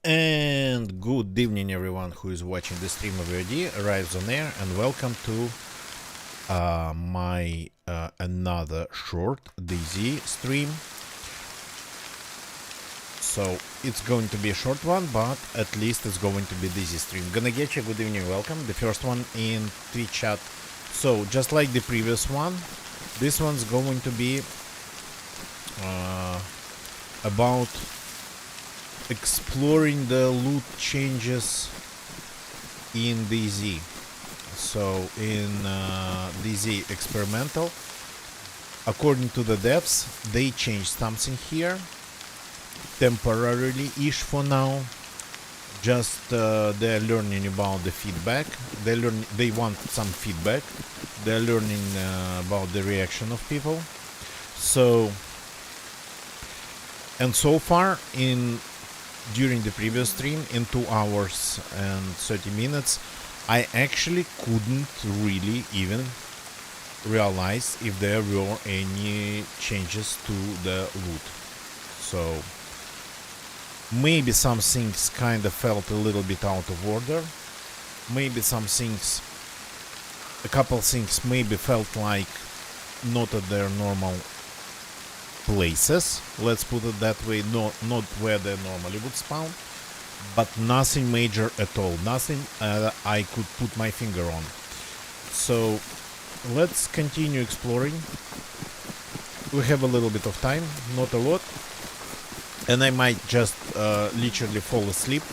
And good evening everyone who is watching the stream of VOD arrives on air, and welcome to my another short DayZ stream. So it's going to be a short one, but at least it's going to be DayZ stream. Gonna get you good evening, welcome. The first one in Twitch chat. So just like the previous one, this one's going to be about exploring the loot changes in DayZ. So in DayZ Experimental, according to the devs, they changed something here temporarily-ish for now. Just they're learning about the feedback. They want some feedback. They're learning about the reaction of people. So far during the previous stream, in 2 hours and 30 minutes, I actually couldn't really even realize if there were any changes to the loot. So maybe some things kind of felt a little bit out of order. Maybe a couple things maybe felt like not at their normal places, let's put it that way, not where they normally would spawn, but nothing major at all, nothing I could put my finger on. So let's continue exploring. We have a little bit of time, not a lot, and I might just literally fall asleep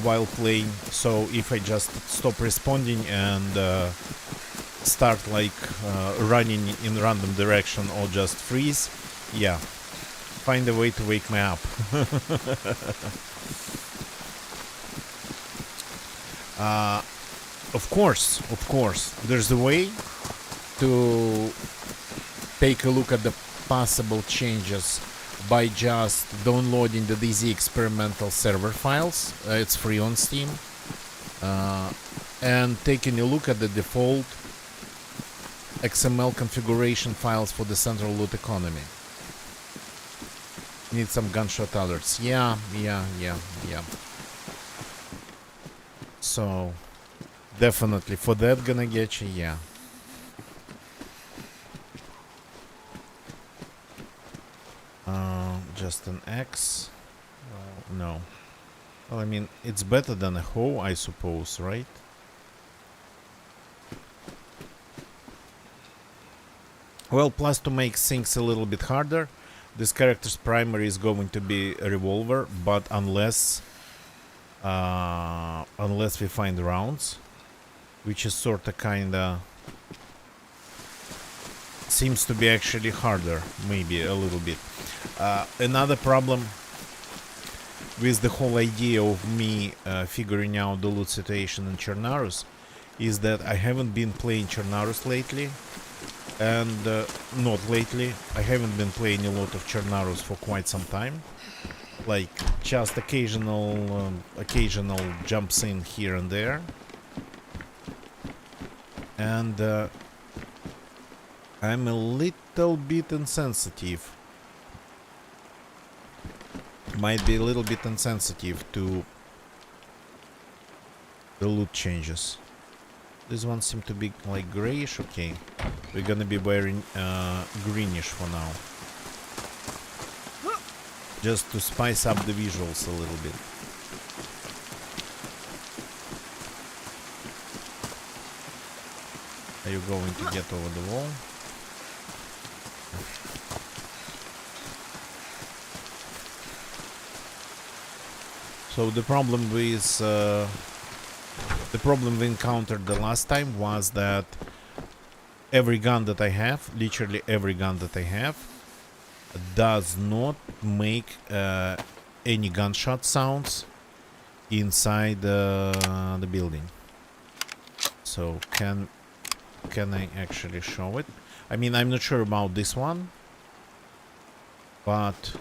while playing. So if I just stop responding and start like running in random direction or just freeze, yeah, find a way to wake me up. Of course, there's a way to take a look at the possible changes by just downloading the DayZ Experimental server files. It's free on Steam, and taking a look at the default XML configuration files for the central loot economy. Need some gunshot alerts. Yeah. So definitely for that gonna get you, yeah. Just an X? Well, no. Well, I mean, it's better than a hoe, I suppose, right? Well, plus to make things a little bit harder, this character's primary is going to be a revolver, but unless we find rounds, which is sorta kinda seems to be actually harder, maybe a little bit. Another problem with the whole idea of me figuring out the loot situation in Chernarus is that I haven't been playing Chernarus lately. And not lately, I haven't been playing a lot of Chernarus for quite some time. Like just occasional jumps in here and there. And I'm a little bit insensitive. Might be a little bit insensitive to the loot changes. This one seems to be like grayish. Okay, we're gonna be wearing greenish for now, just to spice up the visuals a little bit. Are you going to get over the wall? So the problem with the problem we encountered the last time was that every gun that I have, literally every gun that I have, does not make any gunshot sounds inside the building. So can I actually show it? I mean, I'm not sure about this one, but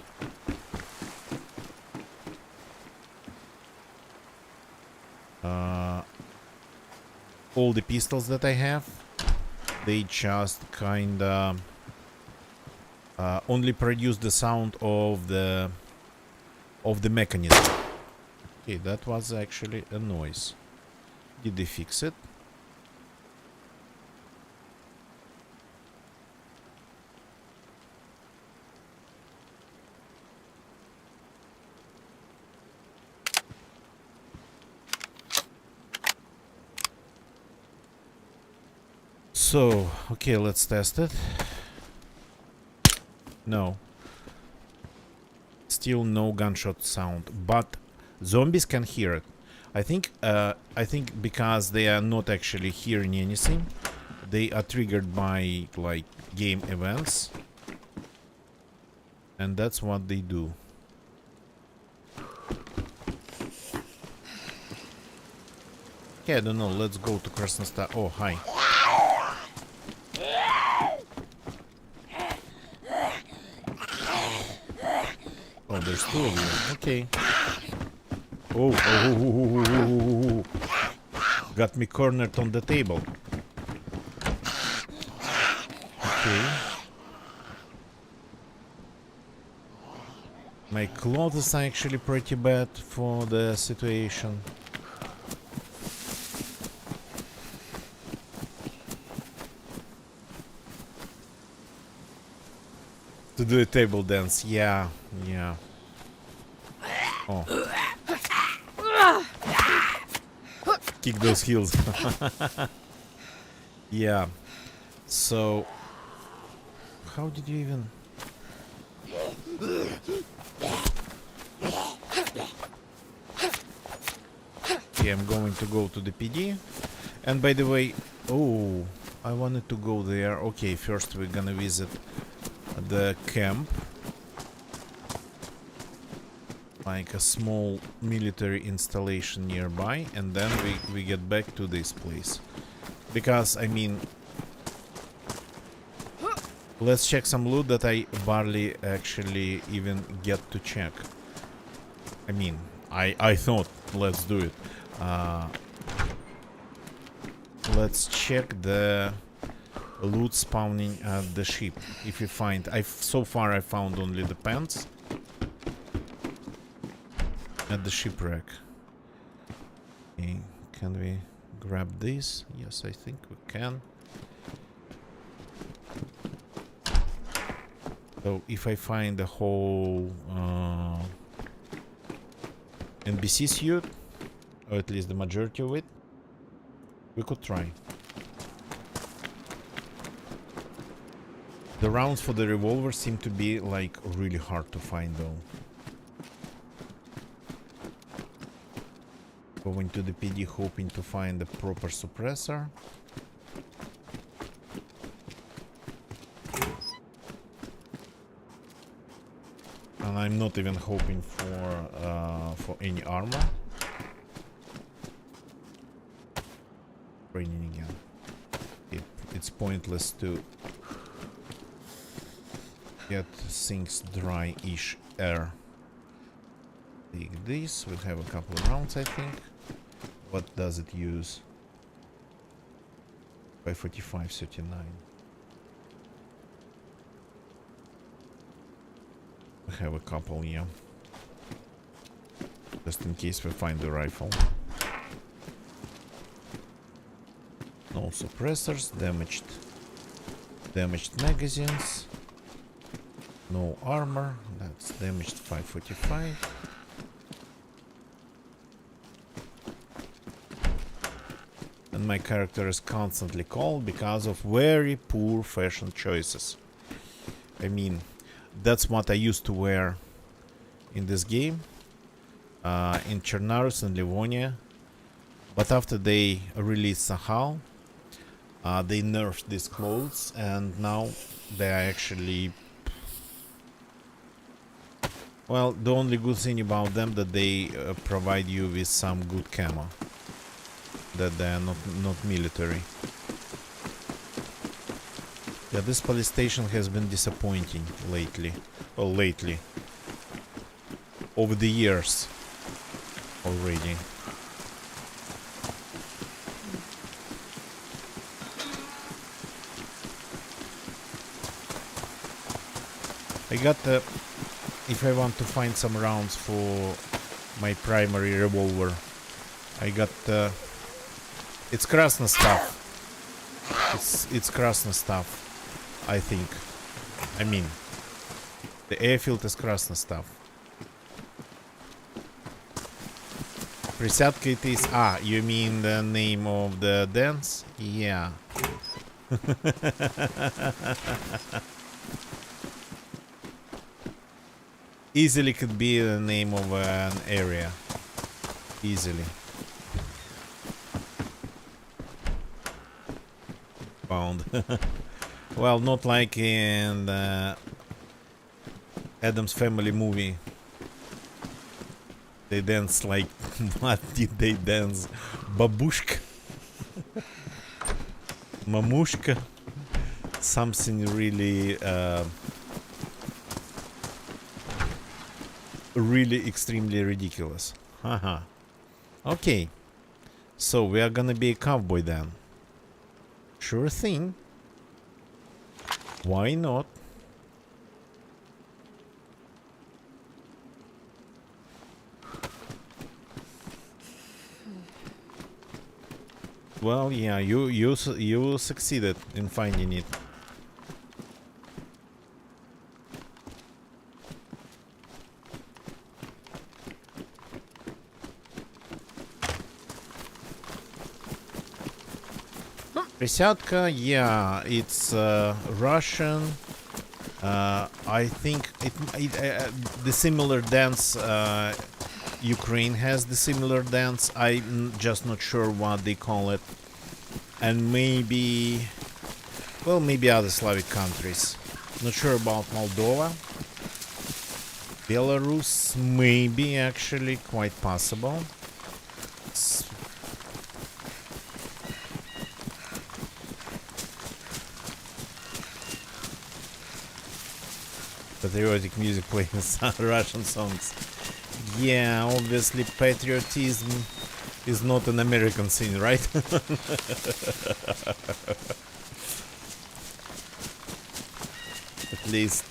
all the pistols that I have, they just kinda only produce the sound of the mechanism. Okay, that was actually a noise. Did they fix it? So, okay, let's test it. No. Still no gunshot sound, but zombies can hear it. I think because they are not actually hearing anything, they are triggered by like game events, and that's what they do. Okay, I don't know. Let's go to Krasnostar. Oh, hi. Oh, there's two of you. Okay. Oh. Got me cornered on the table. Okay. My clothes are actually pretty bad for the situation. To do a table dance, yeah. Oh. Kick those heels. Yeah. So, how did you even... Okay, I'm going to go to the PD. And by the way, oh, I wanted to go there. Okay, first we're gonna visit the camp. Like a small military installation nearby, and then we get back to this place. Because, I mean, let's check some loot that I barely actually even get to check. I mean, I thought, let's do it. Let's check the loot spawning at the ship. If you find, so far I found only the pants at the shipwreck. Okay, can we grab this? Yes, I think we can. So if I find the whole NBC suit, or at least the majority of it, we could try. The rounds for the revolver seem to be like really hard to find though. Going to the PD hoping to find the proper suppressor. And I'm not even hoping for any armor. Raining again. It's pointless to get things dry-ish air. Take this. We have a couple of rounds, I think. What does it use? 545, 39. We have a couple, yeah. Just in case we find the rifle. No suppressors, damaged magazines. No armor, that's damaged 545. And my character is constantly called because of very poor fashion choices. I mean, that's what I used to wear in this game, in Chernarus and Livonia. But after they released Sahal, they nerfed these clothes, and now they are actually... Well, the only good thing about them that they provide you with some good camo. That they are not military. Yeah, this police station has been disappointing lately. Well, lately. Over the years. Already. I got the... If I want to find some rounds for my primary revolver. I got it's Krasna stuff. It's Krasna stuff, I think. I mean, the airfield is Krasna stuff. Присядка it is... Ah, you mean the name of the dance? Yeah. Easily could be the name of an area. Easily. Found. Well, not like in the Addams Family movie. They dance like... What did they dance? Babushka? Mamushka? Something really... really extremely ridiculous. Haha. Okay. So we are gonna be a cowboy then. Sure thing. Why not? Well, yeah, you succeeded in finding it. Присядка, yeah, it's Russian. I think the similar dance. Ukraine has the similar dance. I'm just not sure what they call it. And maybe, well, maybe other Slavic countries. Not sure about Moldova. Belarus, maybe, actually, quite possible. Patriotic music playing Russian songs. Yeah, obviously patriotism is not an American thing, right? At least,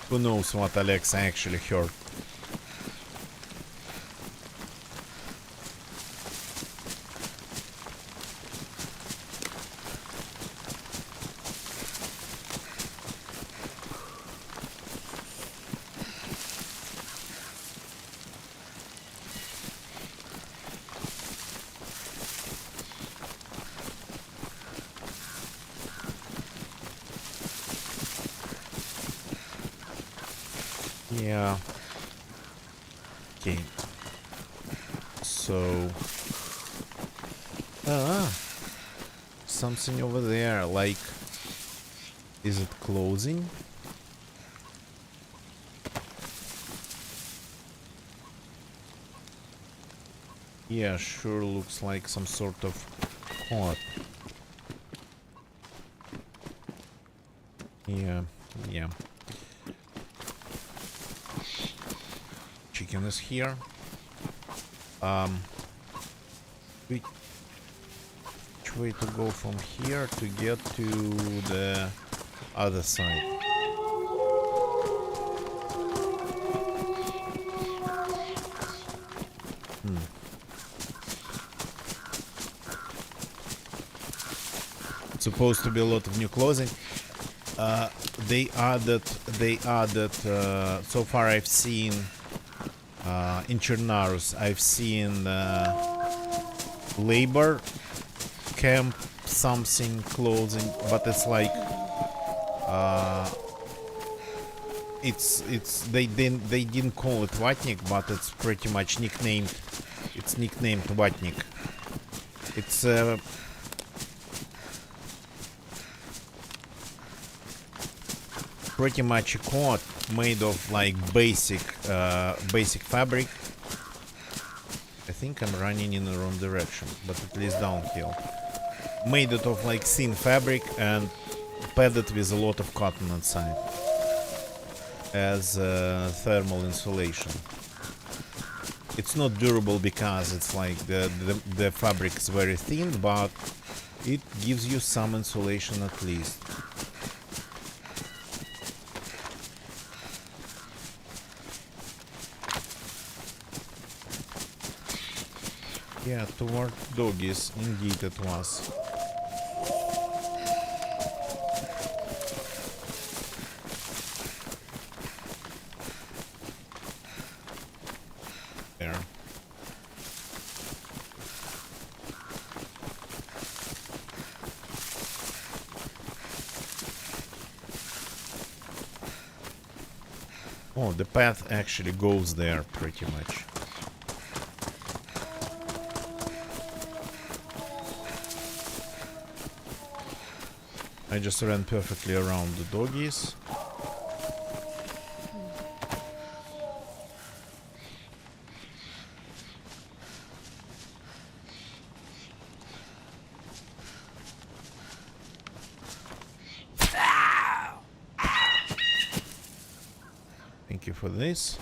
who knows what Alexa actually heard. Yeah. Okay. So... something over there, like... Is it closing? Yeah, sure looks like some sort of cot. Yeah, yeah. Chicken is here. Which way to go from here to get to the other side? It's supposed to be a lot of new clothing. They added so far I've seen in Chernarus, I've seen labor camp something clothing, but it's like it's they didn't call it Vatnik, but it's pretty much nicknamed. It's nicknamed Vatnik. It's pretty much a coat made of like basic fabric. I think I'm running in the wrong direction, but at least downhill. Made it of like thin fabric and padded with a lot of cotton inside as thermal insulation. It's not durable because it's like the fabric is very thin, but it gives you some insulation at least. Yeah, toward doggies, indeed it was. There. Oh, the path actually goes there pretty much. I just ran perfectly around the doggies. Thank you for this.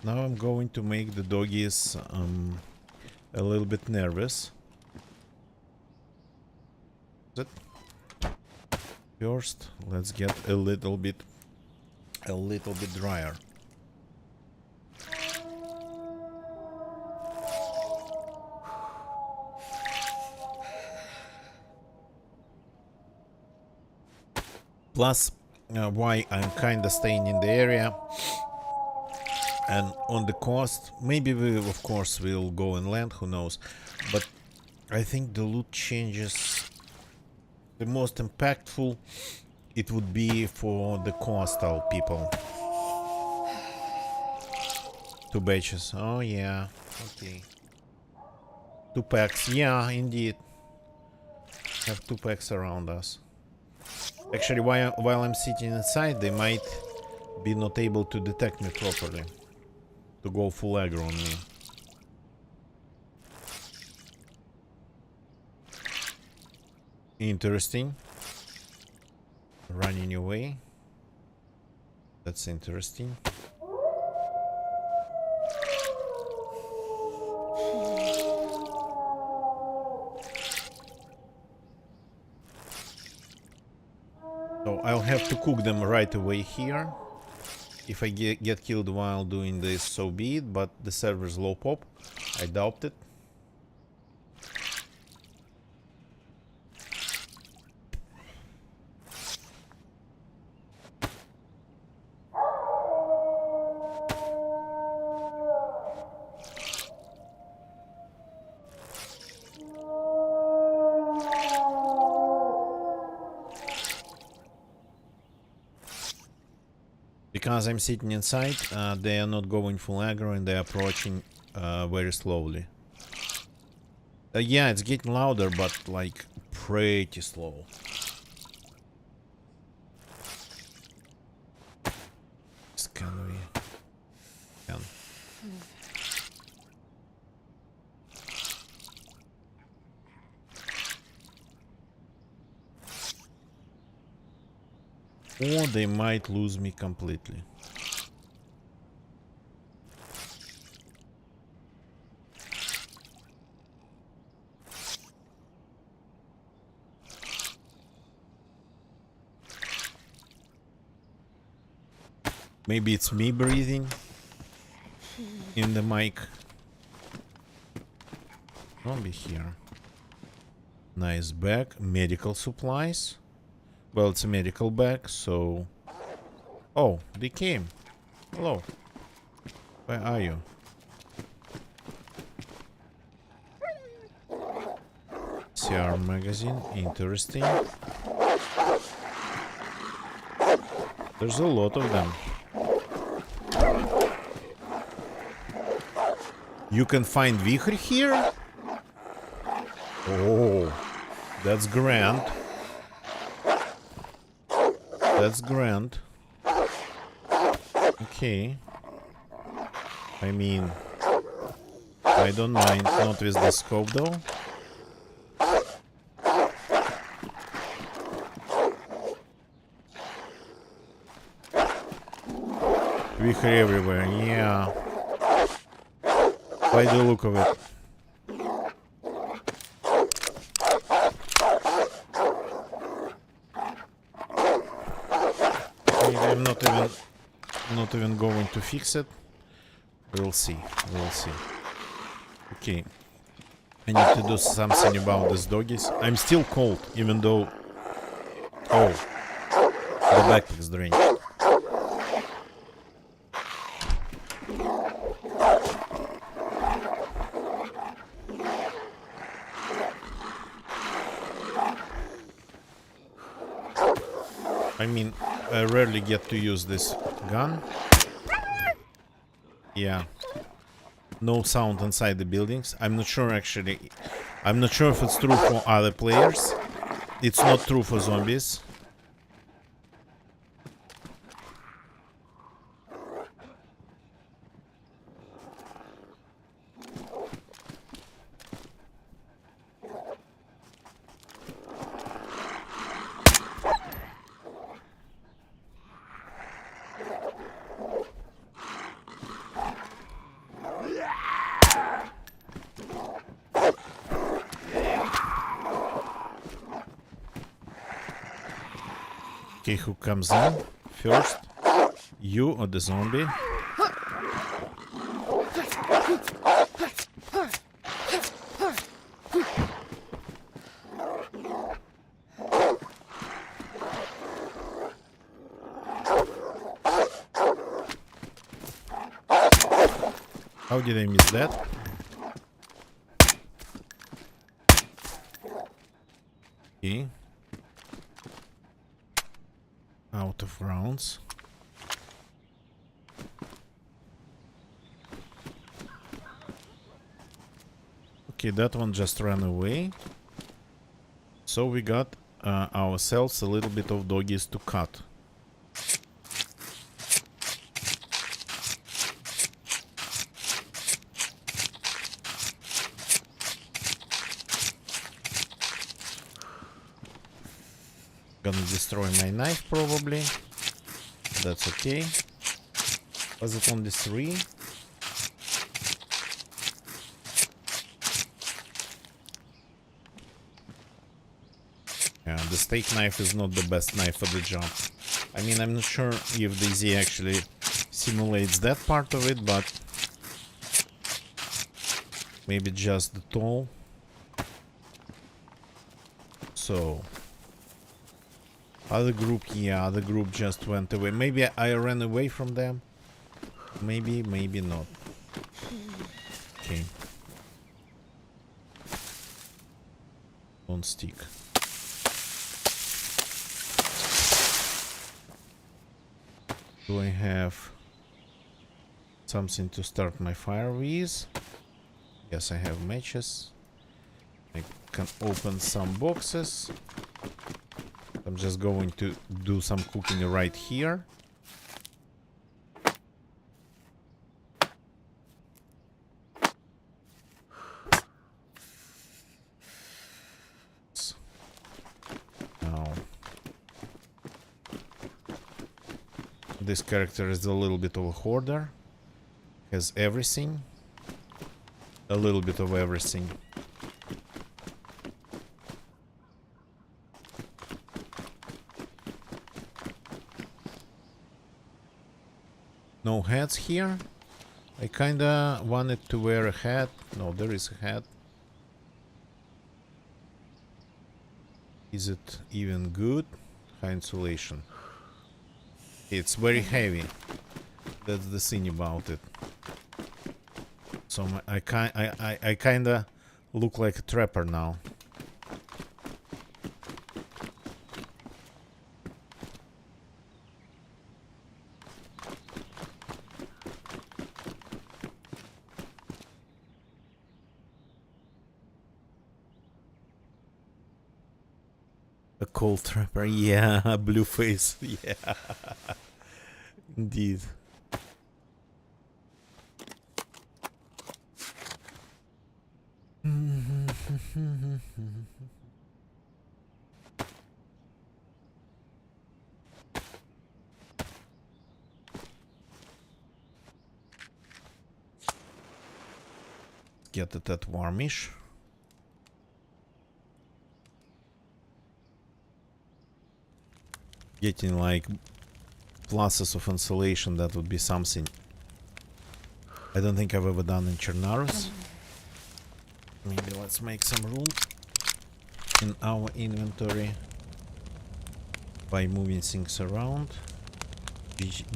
Now I'm going to make the doggies a little bit nervous. First, let's get a little bit drier. Plus, why I'm kinda staying in the area and on the coast. Maybe we, of course, will go inland, who knows. But I think the loot changes. The most impactful, it would be for the coastal people. 2 batches. Oh yeah. Okay. 2 packs. Yeah, indeed. Have 2 packs around us. Actually, while I'm sitting inside, they might be not able to detect me properly. To go full aggro on me. Interesting. Running away. That's interesting. So I'll have to cook them right away here. If I get killed while doing this, so be it, but the server's low pop. I doubt it. Because I'm sitting inside, they are not going full aggro and they're approaching very slowly. Yeah, it's getting louder, but like pretty slow. Can we? Can. Or they might lose me completely. Maybe it's me breathing in the mic. Don't be here. Nice bag. Medical supplies. Well, it's a medical bag, so... Oh, they came. Hello. Where are you? CR magazine. Interesting. There's a lot of them. You can find Vihr here? Oh, that's grand. That's grand. Okay. I mean, I don't mind. Not with the scope though. Wicker everywhere, yeah. By the look of it. Maybe I'm not even going to fix it. We'll see. We'll see. Okay. I need to do something about these doggies. I'm still cold, even though... Oh. The backpack's drained. I mean, I rarely get to use this gun. Yeah. No sound inside the buildings. I'm not sure actually. I'm not sure if it's true for other players. It's not true for zombies. Okay, who comes in first? You or the zombie? How did I miss that? Okay. Out of rounds. Okay, that one just ran away. So we got ourselves a little bit of doggies to cut. Gonna destroy my knife probably. That's okay. Was it only 3? Yeah, the steak knife is not the best knife for the job. I mean, I'm not sure if DayZ actually simulates that part of it, but maybe just the tool. So other group, yeah, other group just went away. Maybe I ran away from them. Maybe, maybe not. Okay. Don't stick. Do I have something to start my fire with? Yes, I have matches. I can open some boxes. I'm just going to do some cooking right here. Now, this character is a little bit of a hoarder. Has everything. A little bit of everything. No hats here. I kinda wanted to wear a hat. No, there is a hat. Is it even good? High insulation. It's very heavy. That's the thing about it. So I kinda look like a trapper now. A cold trapper, yeah, blue face, yeah, indeed. get it at warmish. Getting like pluses of insulation, that would be something I don't think I've ever done in Chernarus. Maybe let's make some room in our inventory by moving things around,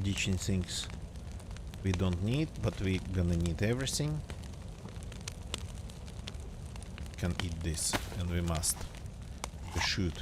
ditching things we don't need, but we're gonna need everything. Can eat this, and we must. We should.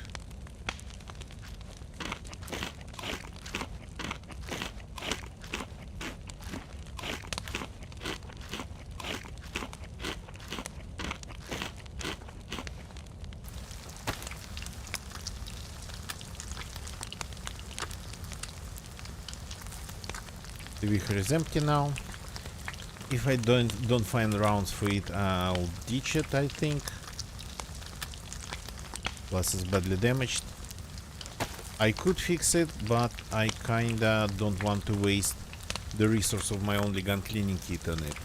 The vehicle is empty now. If I don't find rounds for it, I'll ditch it, I think. Plus it's badly damaged. I could fix it, but I kinda don't want to waste the resource of my only gun cleaning kit on it.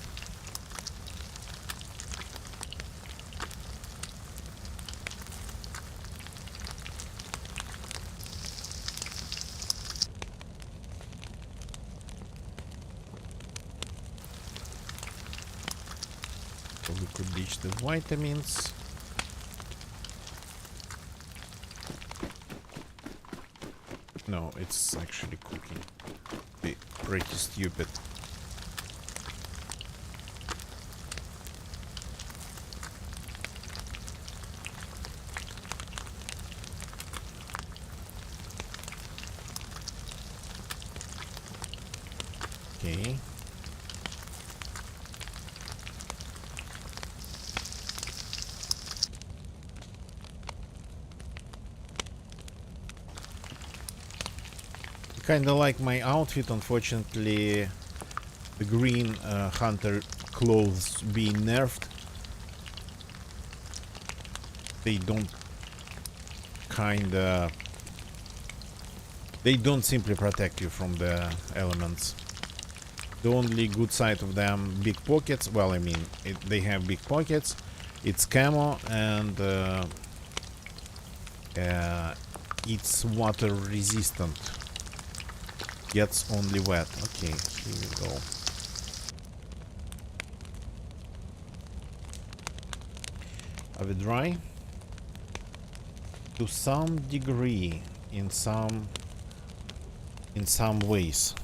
So we could ditch the vitamins. No, it's actually cooking. Pretty stupid. Okay. Kinda like my outfit, unfortunately the green hunter clothes being nerfed. They don't they don't simply protect you from the elements. The only good side of them, big pockets. Well, I mean, they have big pockets. It's camo and it's water resistant. Gets only wet. Okay, here we go. Are we dry? To some degree, in some ways.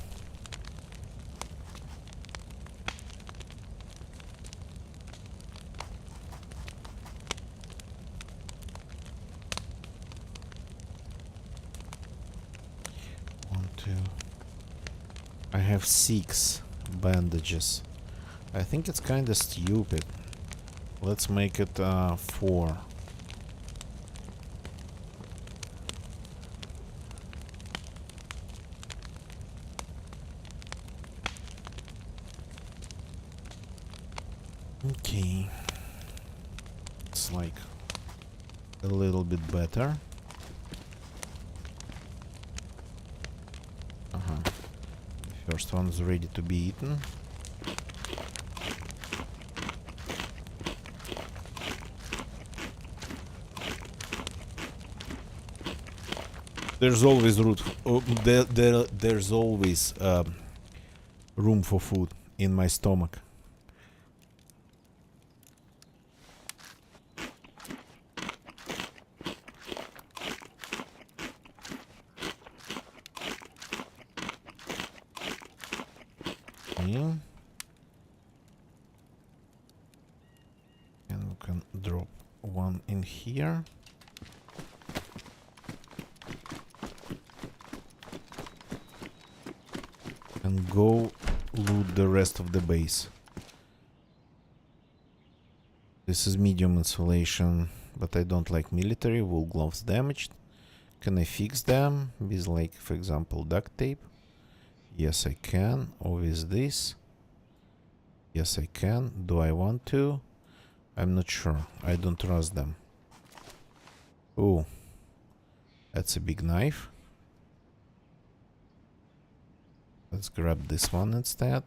I have 6 bandages. I think it's kinda stupid. Let's make it 4. Okay. It's like a little bit better. First one's ready to be eaten. There's always there's always room for food in my stomach. And we can drop one in here. And go loot the rest of the base. This is medium insulation, but I don't like military. Wool gloves damaged. Can I fix them with, like, for example, duct tape? Yes, I can. Or with this? Yes, I can. Do I want to? I'm not sure. I don't trust them. Oh, that's a big knife. Let's grab this one instead.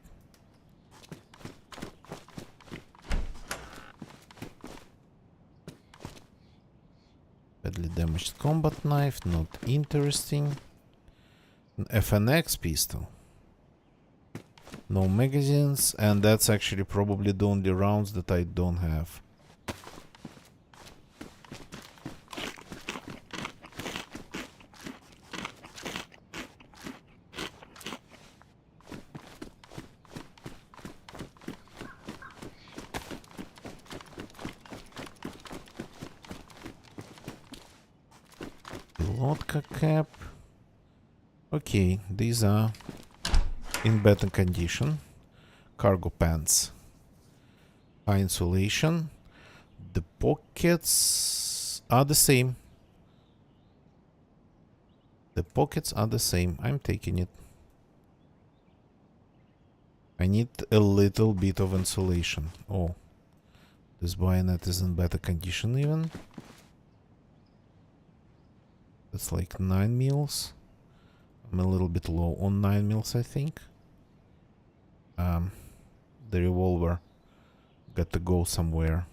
combat knife, not interesting. An FNX pistol. No magazines, and that's actually probably the only rounds that I don't have. Lotka cap. Okay, these are in better condition. Cargo pants. High insulation. The pockets are the same. The pockets are the same. I'm taking it. I need a little bit of insulation. Oh, this bayonet is in better condition even. It's like 9 mils. I'm a little bit low on 9 mils, I think. The revolver got to go somewhere.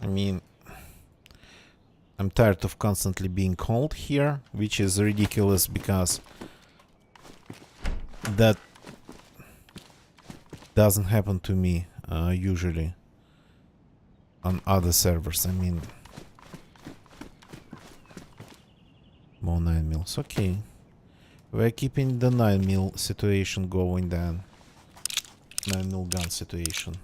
I mean, I'm tired of constantly being cold here, which is ridiculous because that doesn't happen to me usually on other servers. I mean, more 9 mils. Okay, we're keeping the 9 mil situation going then. 9 mil gun situation.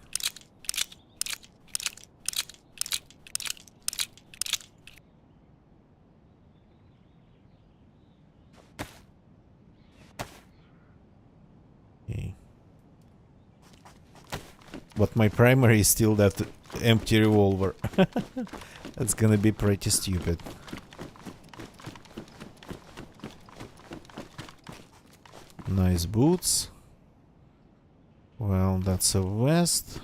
But my primary is still that empty revolver. That's gonna be pretty stupid. Nice boots. Well, that's a vest.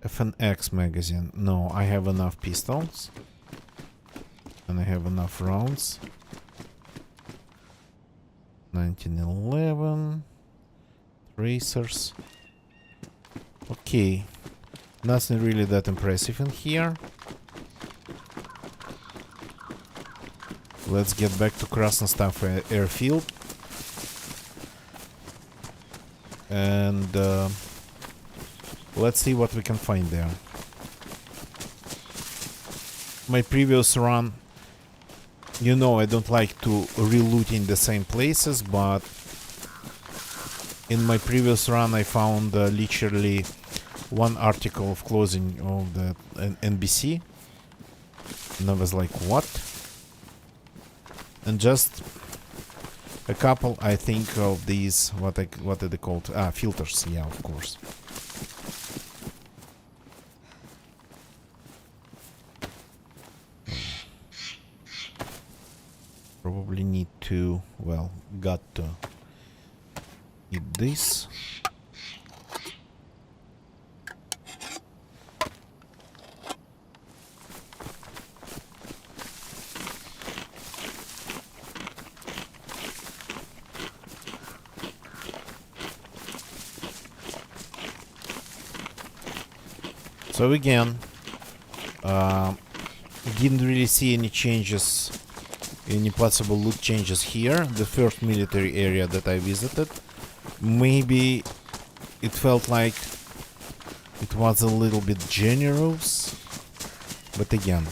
FNX magazine. No, I have enough pistols. And I have enough rounds. 1911. Racers. Okay. Nothing really that impressive in here. Let's get back to Krasnostav airfield. And let's see what we can find there. My previous run, you know, I don't like to re-loot in the same places, but in my previous run I found literally one article of clothing of the NBC, and I was like, what? And just a couple, I think, of these, what are they called? Filters, yeah, of course. Probably need to, well, got to eat this. So again, didn't really see any changes, any possible loot changes here. The first military area that I visited, maybe it felt like it was a little bit generous, but again,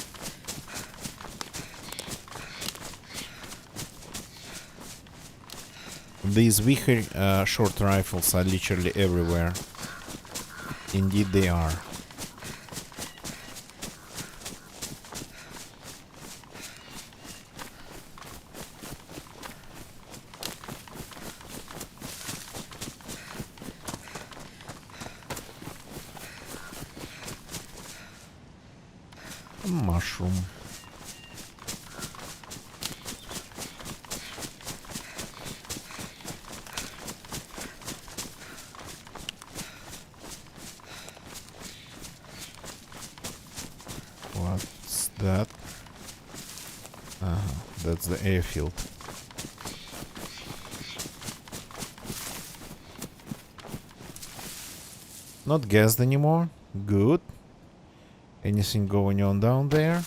these Vichar short rifles are literally everywhere. Indeed they are. Mushroom. What's that? That's the airfield. Not gassed anymore. Good. Anything going on down there?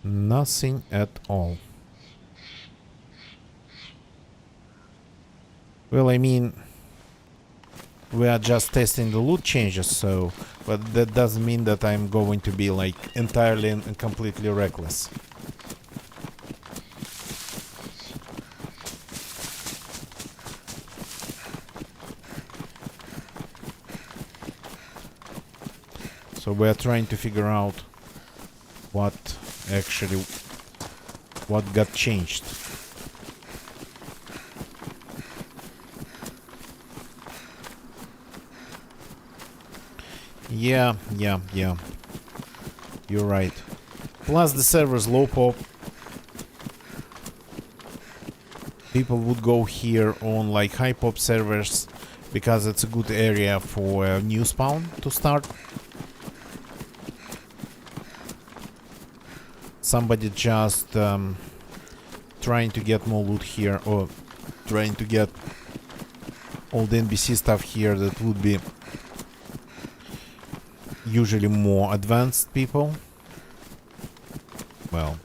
Nothing at all. Well, I mean, we are just testing the loot changes, so, but that doesn't mean that I'm going to be like entirely and completely reckless. So we are trying to figure out what got changed. Yeah. You're right. Plus the server's low pop. People would go here on like high pop servers because it's a good area for a new spawn to start. Somebody just trying to get more loot here, or trying to get all the NPC stuff here that would be usually more advanced people. Well,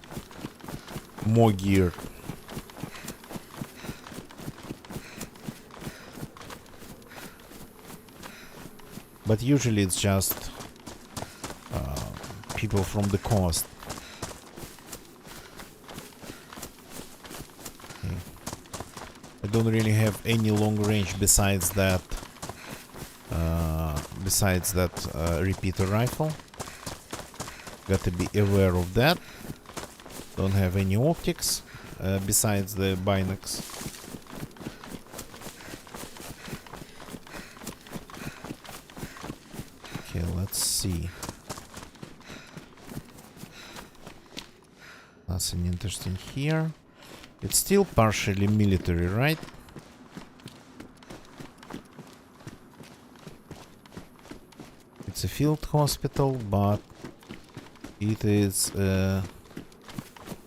more gear. But usually it's just people from the coast. Okay. I don't really have any long range besides that repeater rifle. Got to be aware of that. Don't have any optics besides the binocs. Okay, let's see. Nothing interesting here. It's still partially military, right? It's a field hospital, but it is a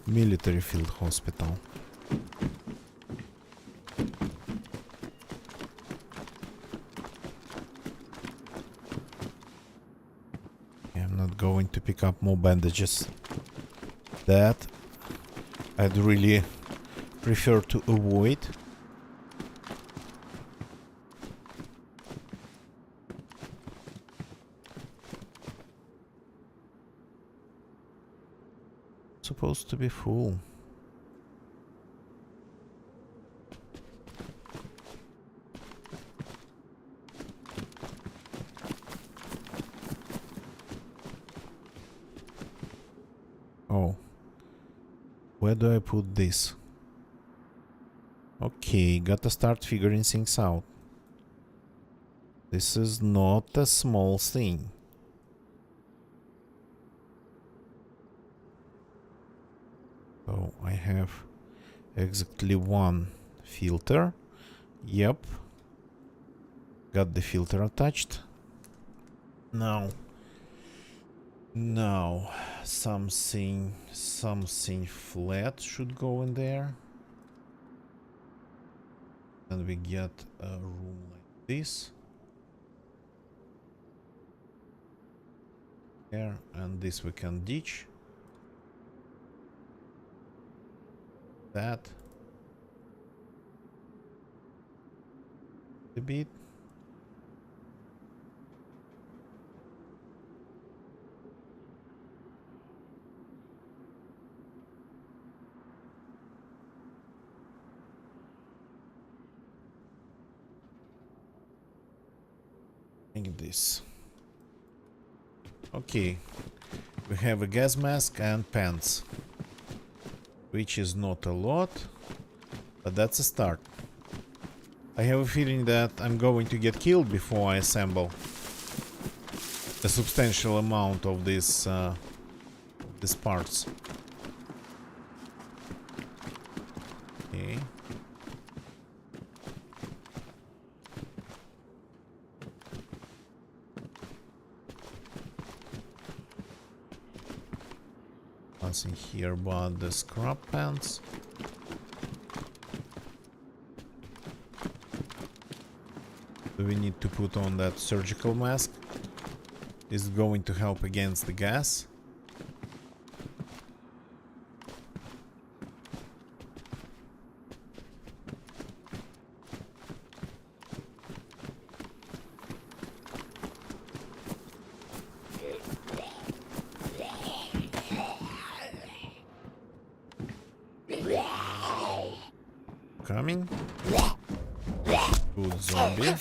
military field hospital. I'm not going to pick up more bandages. That I'd really prefer to avoid. Supposed to be full. Oh, where do I put this? Okay, gotta start figuring things out. This is not a small thing. So I have exactly one filter. Yep. Got the filter attached. Now something flat should go in there. And we get a room like this. There, and this we can ditch. That a bit. Like this. Okay, we have a gas mask and pants, which is not a lot, but that's a start. I have a feeling that I'm going to get killed before I assemble a substantial amount of these parts. Okay. nothing here but the scrub pants. Do we need to put on that surgical mask? Is it going to help against the gas? Coming. Good zombie.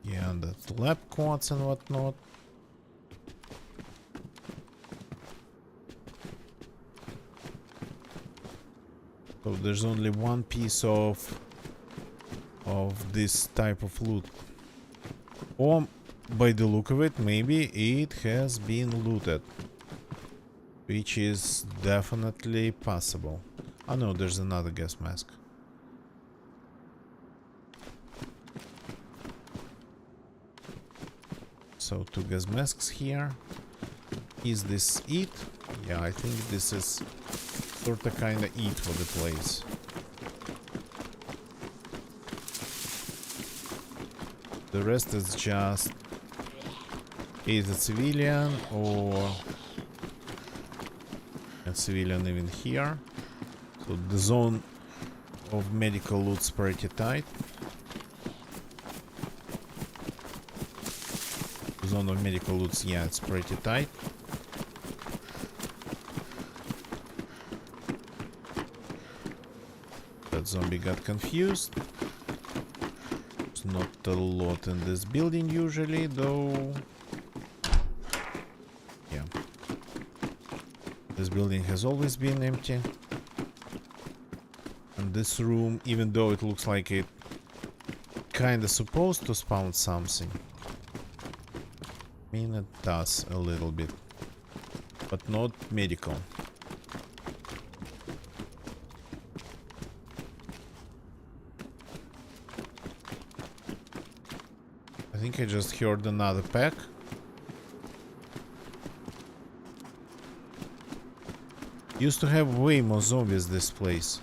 Yeah, and the lab coats and whatnot. So there's only one piece of this type of loot. Or by the look of it, maybe it has been looted, which is definitely possible. Oh no, there's another gas mask. So 2 gas masks here. Is this it? Yeah, I think this is sorta kinda it for the place. The rest is just either civilian or a civilian even here. So the zone of medical loot's pretty tight. The zone of medical loot's, yeah, it's pretty tight. That zombie got confused. Not a lot in this building usually, though. Yeah. This building has always been empty. And this room, even though it looks like it kinda supposed to spawn something, I mean, it does a little bit. But not medical. I think I just heard another pack. Used to have way more zombies this place.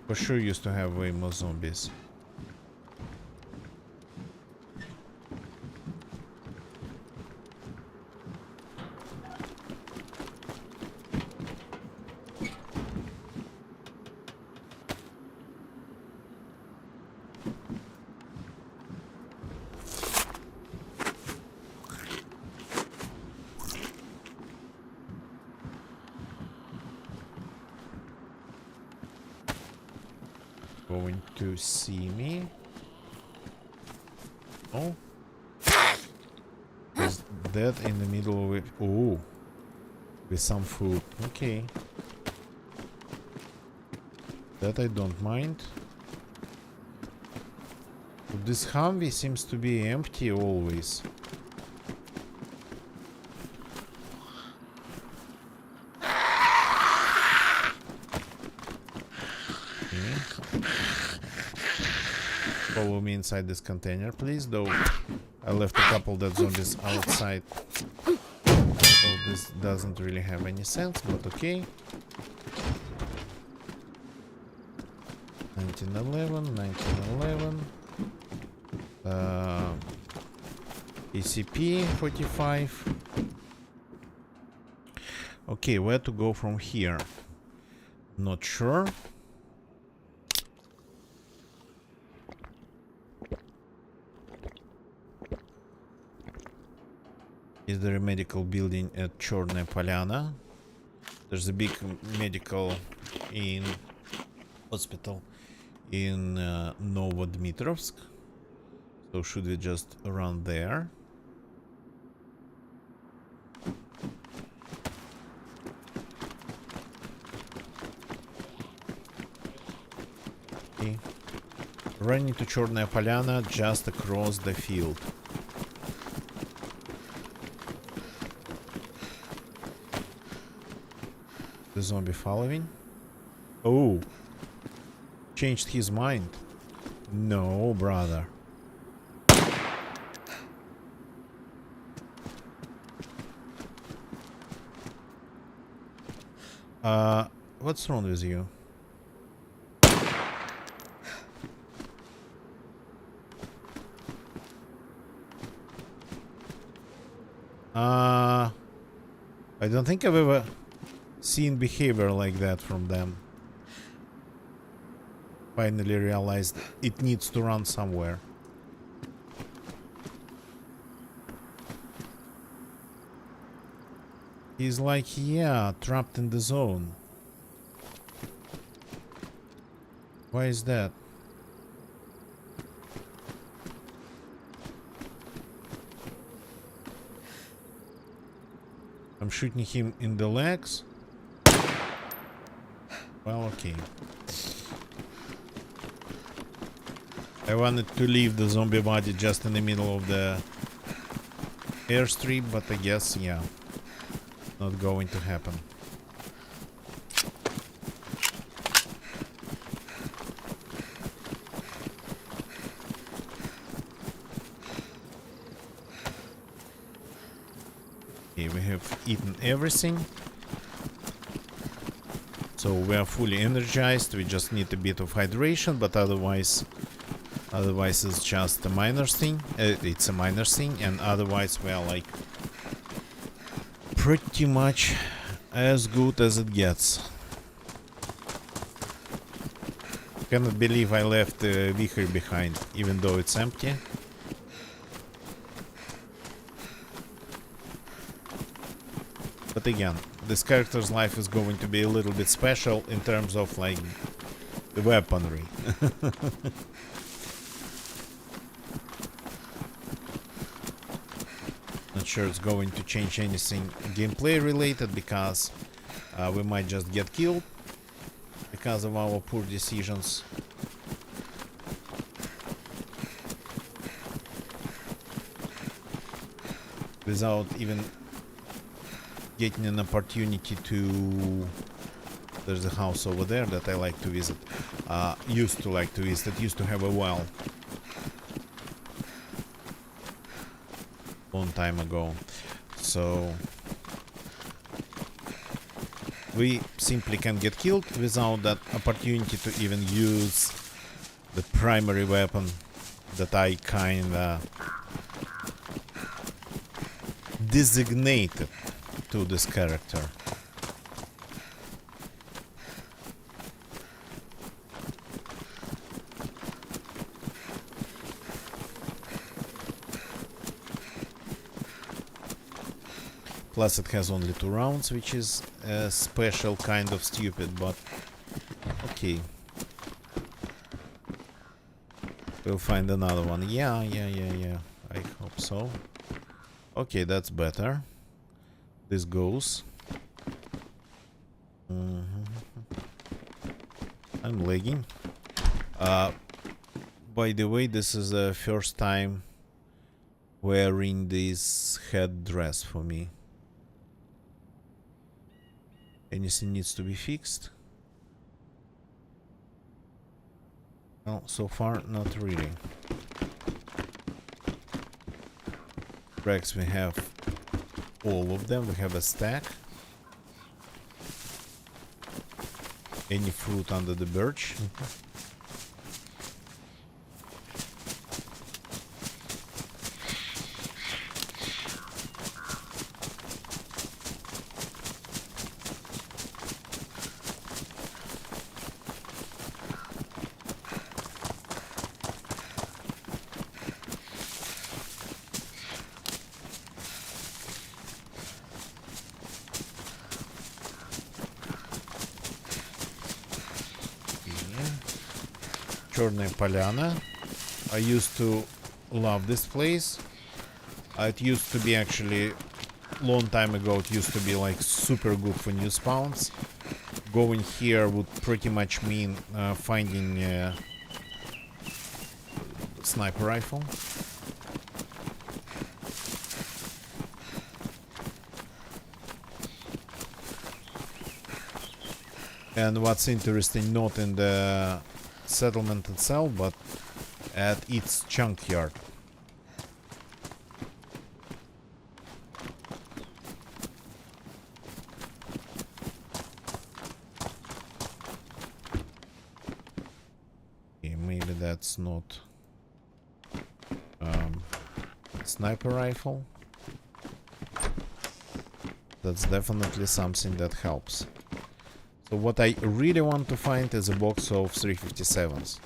For sure used to have way more zombies. Going to see me. Oh. Is that in the middle of it? Oh. With some food. Okay. That I don't mind. But this Humvee seems to be empty always. Follow me inside this container, please. Though I left a couple dead zombies outside, so this doesn't really have any sense, but okay. 1911, 1911. ECP 45. Okay, where to go from here? Not sure. Is there a medical building at Chernarus Polyana? There's a big medical in hospital in Novodmitrovsk. So should we just run there? Okay. Running to Chernarus Polyana just across the field. The zombie following. Oh, changed his mind. No, brother. What's wrong with you? I don't think I've ever seen behavior like that from them. Finally realized it needs to run somewhere. He's like, yeah, trapped in the zone. Why is that? I'm shooting him in the legs. Well, okay. I wanted to leave the zombie body just in the middle of the airstrip, but I guess, yeah, not going to happen. Okay, we have eaten everything. So we are fully energized. We just need a bit of hydration, but otherwise it's just a minor thing. It's a minor thing, and otherwise we are like pretty much as good as it gets. Cannot believe I left the vehicle behind, even though it's empty. But again, this character's life is going to be a little bit special in terms of like the weaponry. Not sure it's going to change anything gameplay related, because we might just get killed because of our poor decisions. Without even getting an opportunity to... There's a house over there that I like to visit. Used to like to visit. Used to have a well. Long time ago. So... we simply can get killed without that opportunity to even use the primary weapon that I kinda designated to this character. Plus it has only 2 rounds, which is a special kind of stupid, but okay. We'll find another one. Yeah. I hope so. Okay, that's better. This goes. I'm lagging. By the way, this is the first time wearing this headdress for me. Anything needs to be fixed? Well, so far, not really. Rex, we have all of them. We have a stack. Any fruit under the birch? Polyana. I used to love this place. It used to be actually long time ago. It used to be like super good for new spawns. Going here would pretty much mean finding a sniper rifle. And what's interesting, not in the settlement itself, but at its junkyard. Okay, maybe that's not sniper rifle. That's definitely something that helps. So what I really want to find is a box of 357s.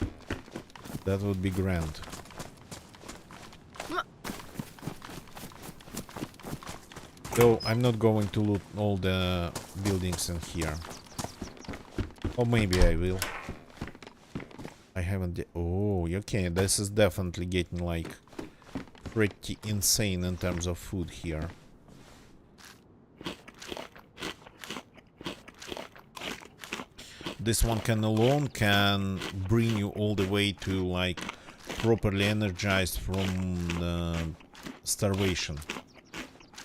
That would be grand. Though I'm not going to loot all the buildings in here. Or maybe I will. I haven't... Oh, okay, this is definitely getting like pretty insane in terms of food here. This one alone can bring you all the way to like properly energized from starvation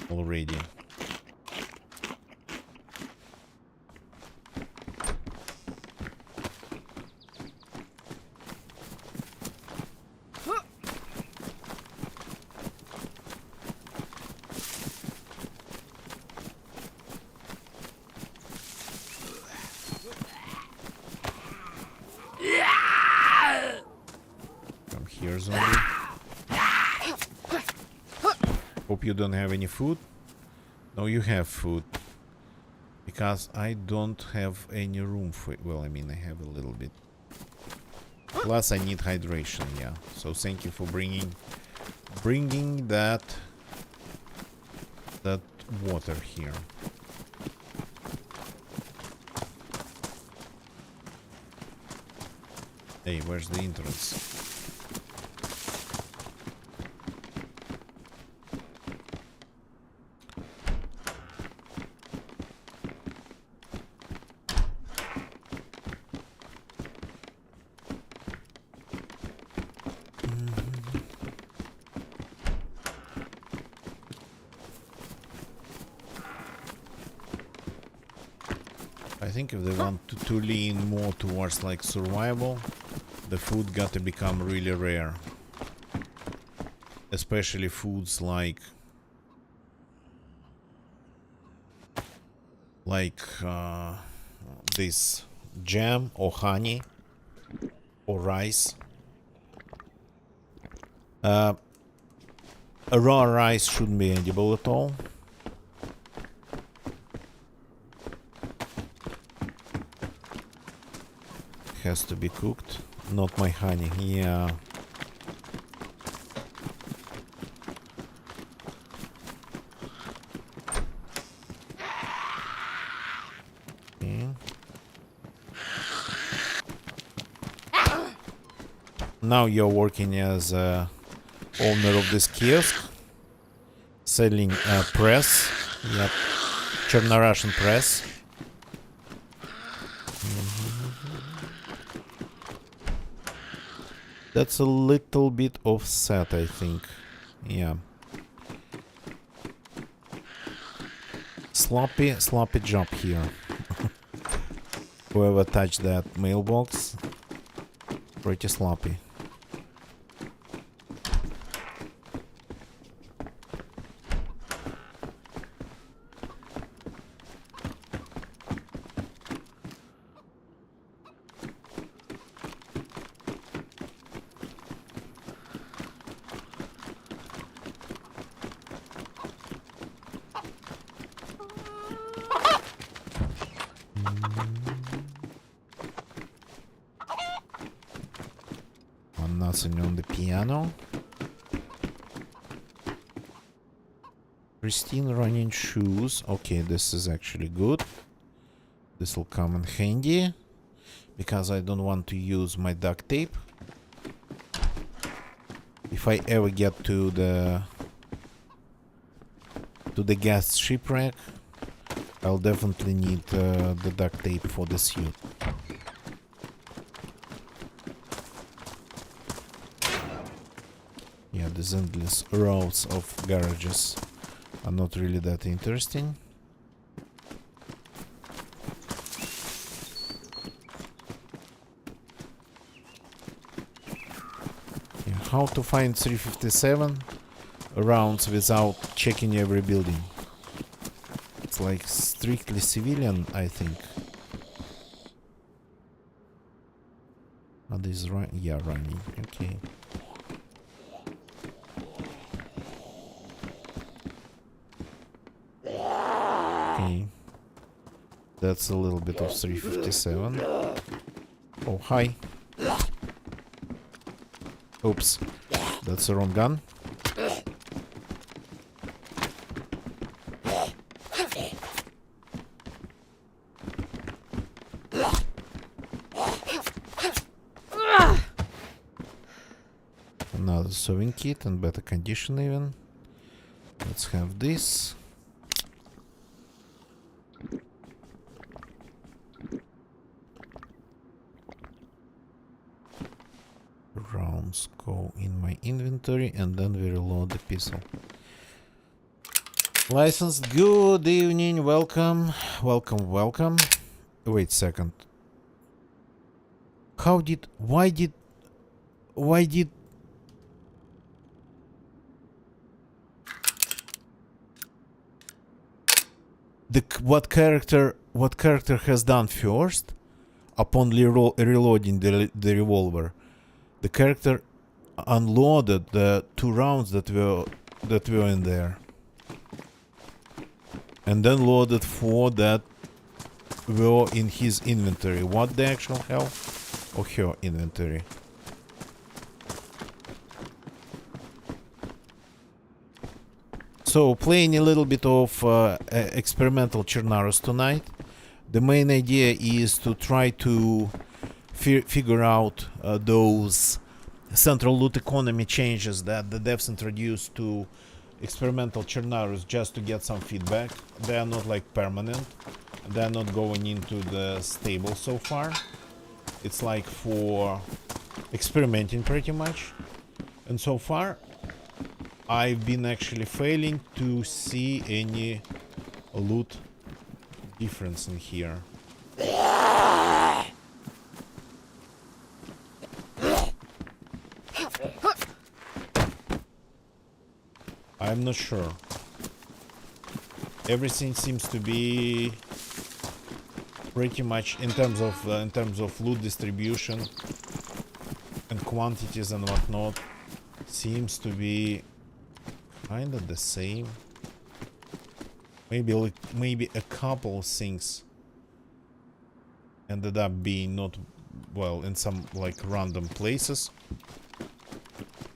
already. Hope you don't have any food. No, you have food. Because I don't have any room for it. Well, I mean, I have a little bit. Plus, I need hydration, yeah. So thank you for bringing that water here. Hey, where's the entrance? I think if they want to lean more towards like survival, the food got to become really rare. Especially foods like this jam or honey or rice. A raw rice shouldn't be edible at all. Has to be cooked. Not my honey. Yeah. Okay. Now you're working as owner of this kiosk, selling press. Yep. Chernarus press. That's a little bit offset, I think. Yeah. Sloppy job here. Whoever touched that mailbox, pretty sloppy. Nothing on the piano. Pristine running shoes. Okay, this is actually good. This will come in handy because I don't want to use my duct tape. If I ever get to the gas shipwreck, I'll definitely need the duct tape for the suit. Yeah, these endless rows of garages are not really that interesting. how to find 357 rounds without checking every building. It's like strictly civilian, I think. Are these right? Yeah, running. Okay. Okay. That's a little bit of 357. Oh, hi. Oops. That's the wrong gun. Another sewing kit and better condition even. Let's have this. Rounds go in my inventory and then we reload the pistol. Licensed, good evening, welcome, welcome, welcome. Wait a second. Why did what character has done first upon reloading the revolver? The character unloaded the 2 rounds that were in there, and then loaded 4 that were in his inventory. What the actual hell? Or her inventory. So, playing a little bit of experimental Chernarus tonight. The main idea is to try to figure out those central loot economy changes that the devs introduced to experimental Chernarus, just to get some feedback. They are not like permanent. They are not going into the stable so far. It's like for experimenting pretty much. And so far I've been actually failing to see any loot difference in here. I'm not sure. Everything seems to be pretty much in terms of loot distribution and quantities and whatnot, seems to be kind of the same. Maybe a couple things ended up being not well in some like random places,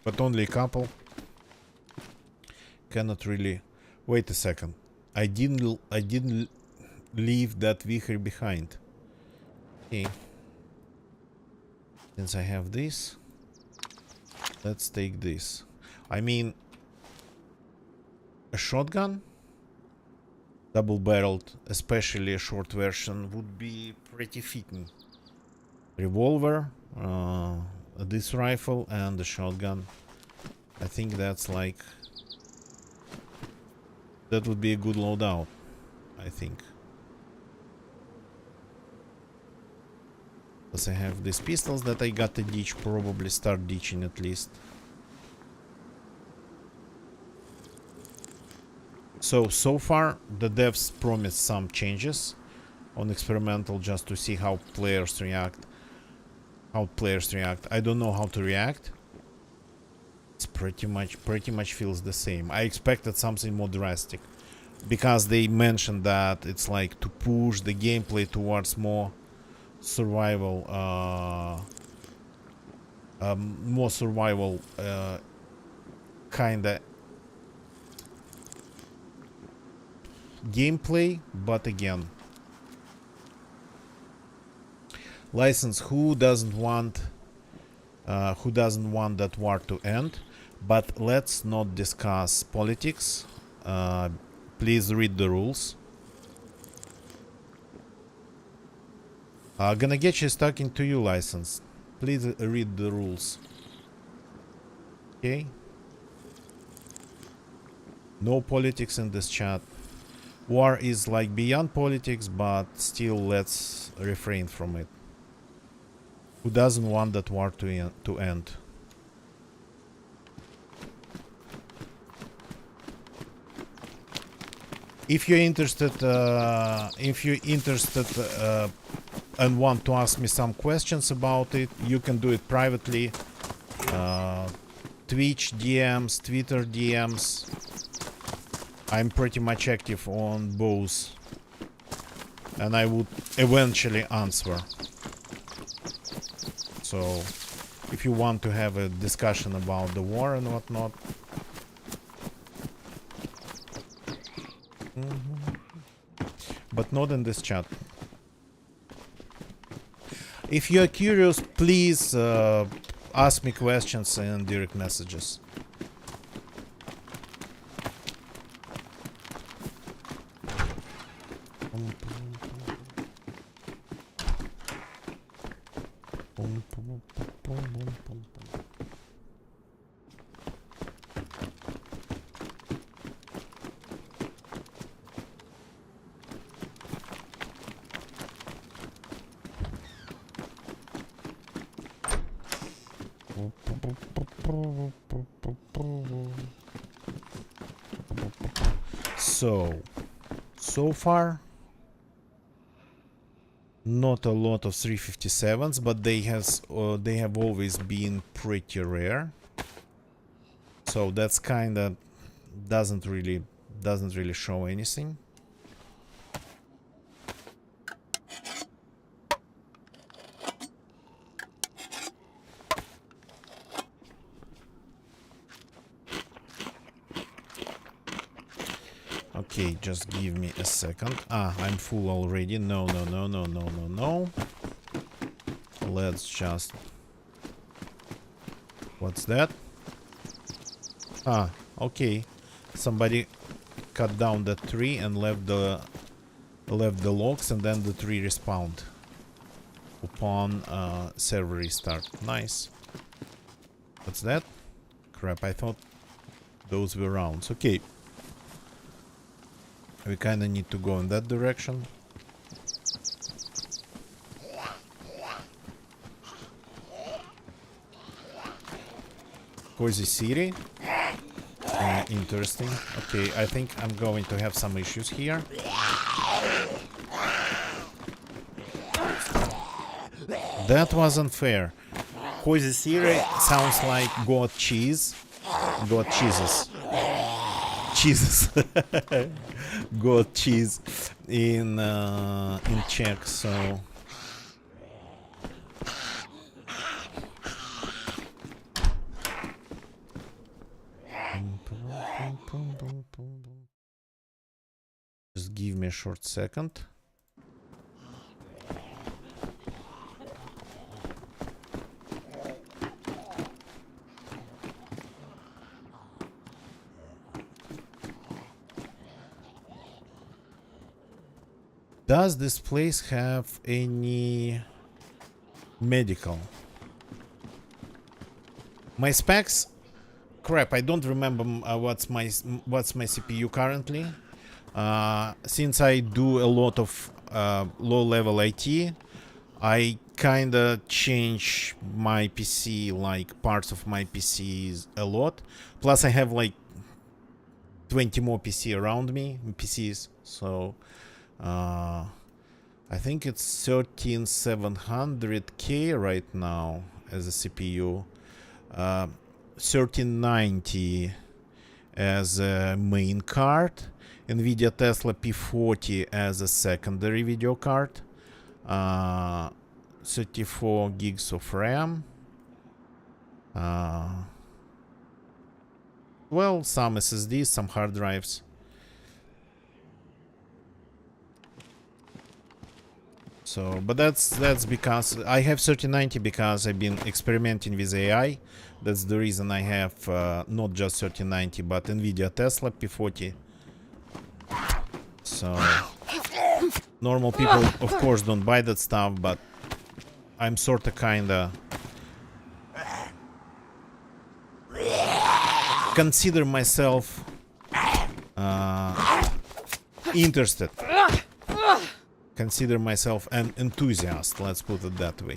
but only a couple. Cannot really. Wait a second. I didn't leave that vehicle behind. Okay. Since I have this, let's take this. I mean, a shotgun, double-barreled, especially a short version, would be pretty fitting. Revolver, this rifle, and the shotgun. I think that's like... that would be a good loadout, I think. Plus I have these pistols that I got to ditch, probably start ditching at least. So far the devs promised some changes on experimental just to see how players react. I don't know how to react. It's pretty much feels the same. I expected something more drastic, because they mentioned that it's like to push the gameplay towards more survival, kinda gameplay. But again, license, who doesn't want that war to end? But let's not discuss politics. Please read the rules. Gonna get you talking to you, license. Please read the rules. Okay? No politics in this chat. War is like beyond politics, but still let's refrain from it. Who doesn't want that war to end? If you're interested, and want to ask me some questions about it, you can do it privately. Twitch DMs, Twitter DMs. I'm pretty much active on both, and I would eventually answer. So, if you want to have a discussion about the war and whatnot. But not in this chat. If you are curious, please ask me questions in direct messages. So far, not a lot of 357s, but they have always been pretty rare. So that's kinda doesn't really show anything. Okay, just give me a second. I'm full already. No. Let's just... What's that? Okay. Somebody cut down that tree and left the logs, and then the tree respawned upon server restart. Nice. What's that? Crap, I thought those were rounds. Okay. We kinda need to go in that direction. Cozy City. Interesting. Okay, I think I'm going to have some issues here. That was unfair. Cozy City sounds like God cheese. God cheeses. Jesus. Got cheese in Czech, so just give me a short second. Does this place have any medical? My specs? Crap, I don't remember what's my CPU currently. Since I do a lot of low-level IT, I kinda change my PC, like parts of my PCs a lot. Plus, I have like 20 more PCs, so. I think it's 13700K right now as a CPU, 1390 as a main card, NVIDIA Tesla P40 as a secondary video card, 34 gigs of RAM, well, some SSDs, some hard drives. So, but that's because I have 3090 because I've been experimenting with AI. That's the reason I have not just 3090 but NVIDIA Tesla P40. So, normal people of course don't buy that stuff, but I'm sorta kinda consider myself interested. Consider myself an enthusiast, let's put it that way.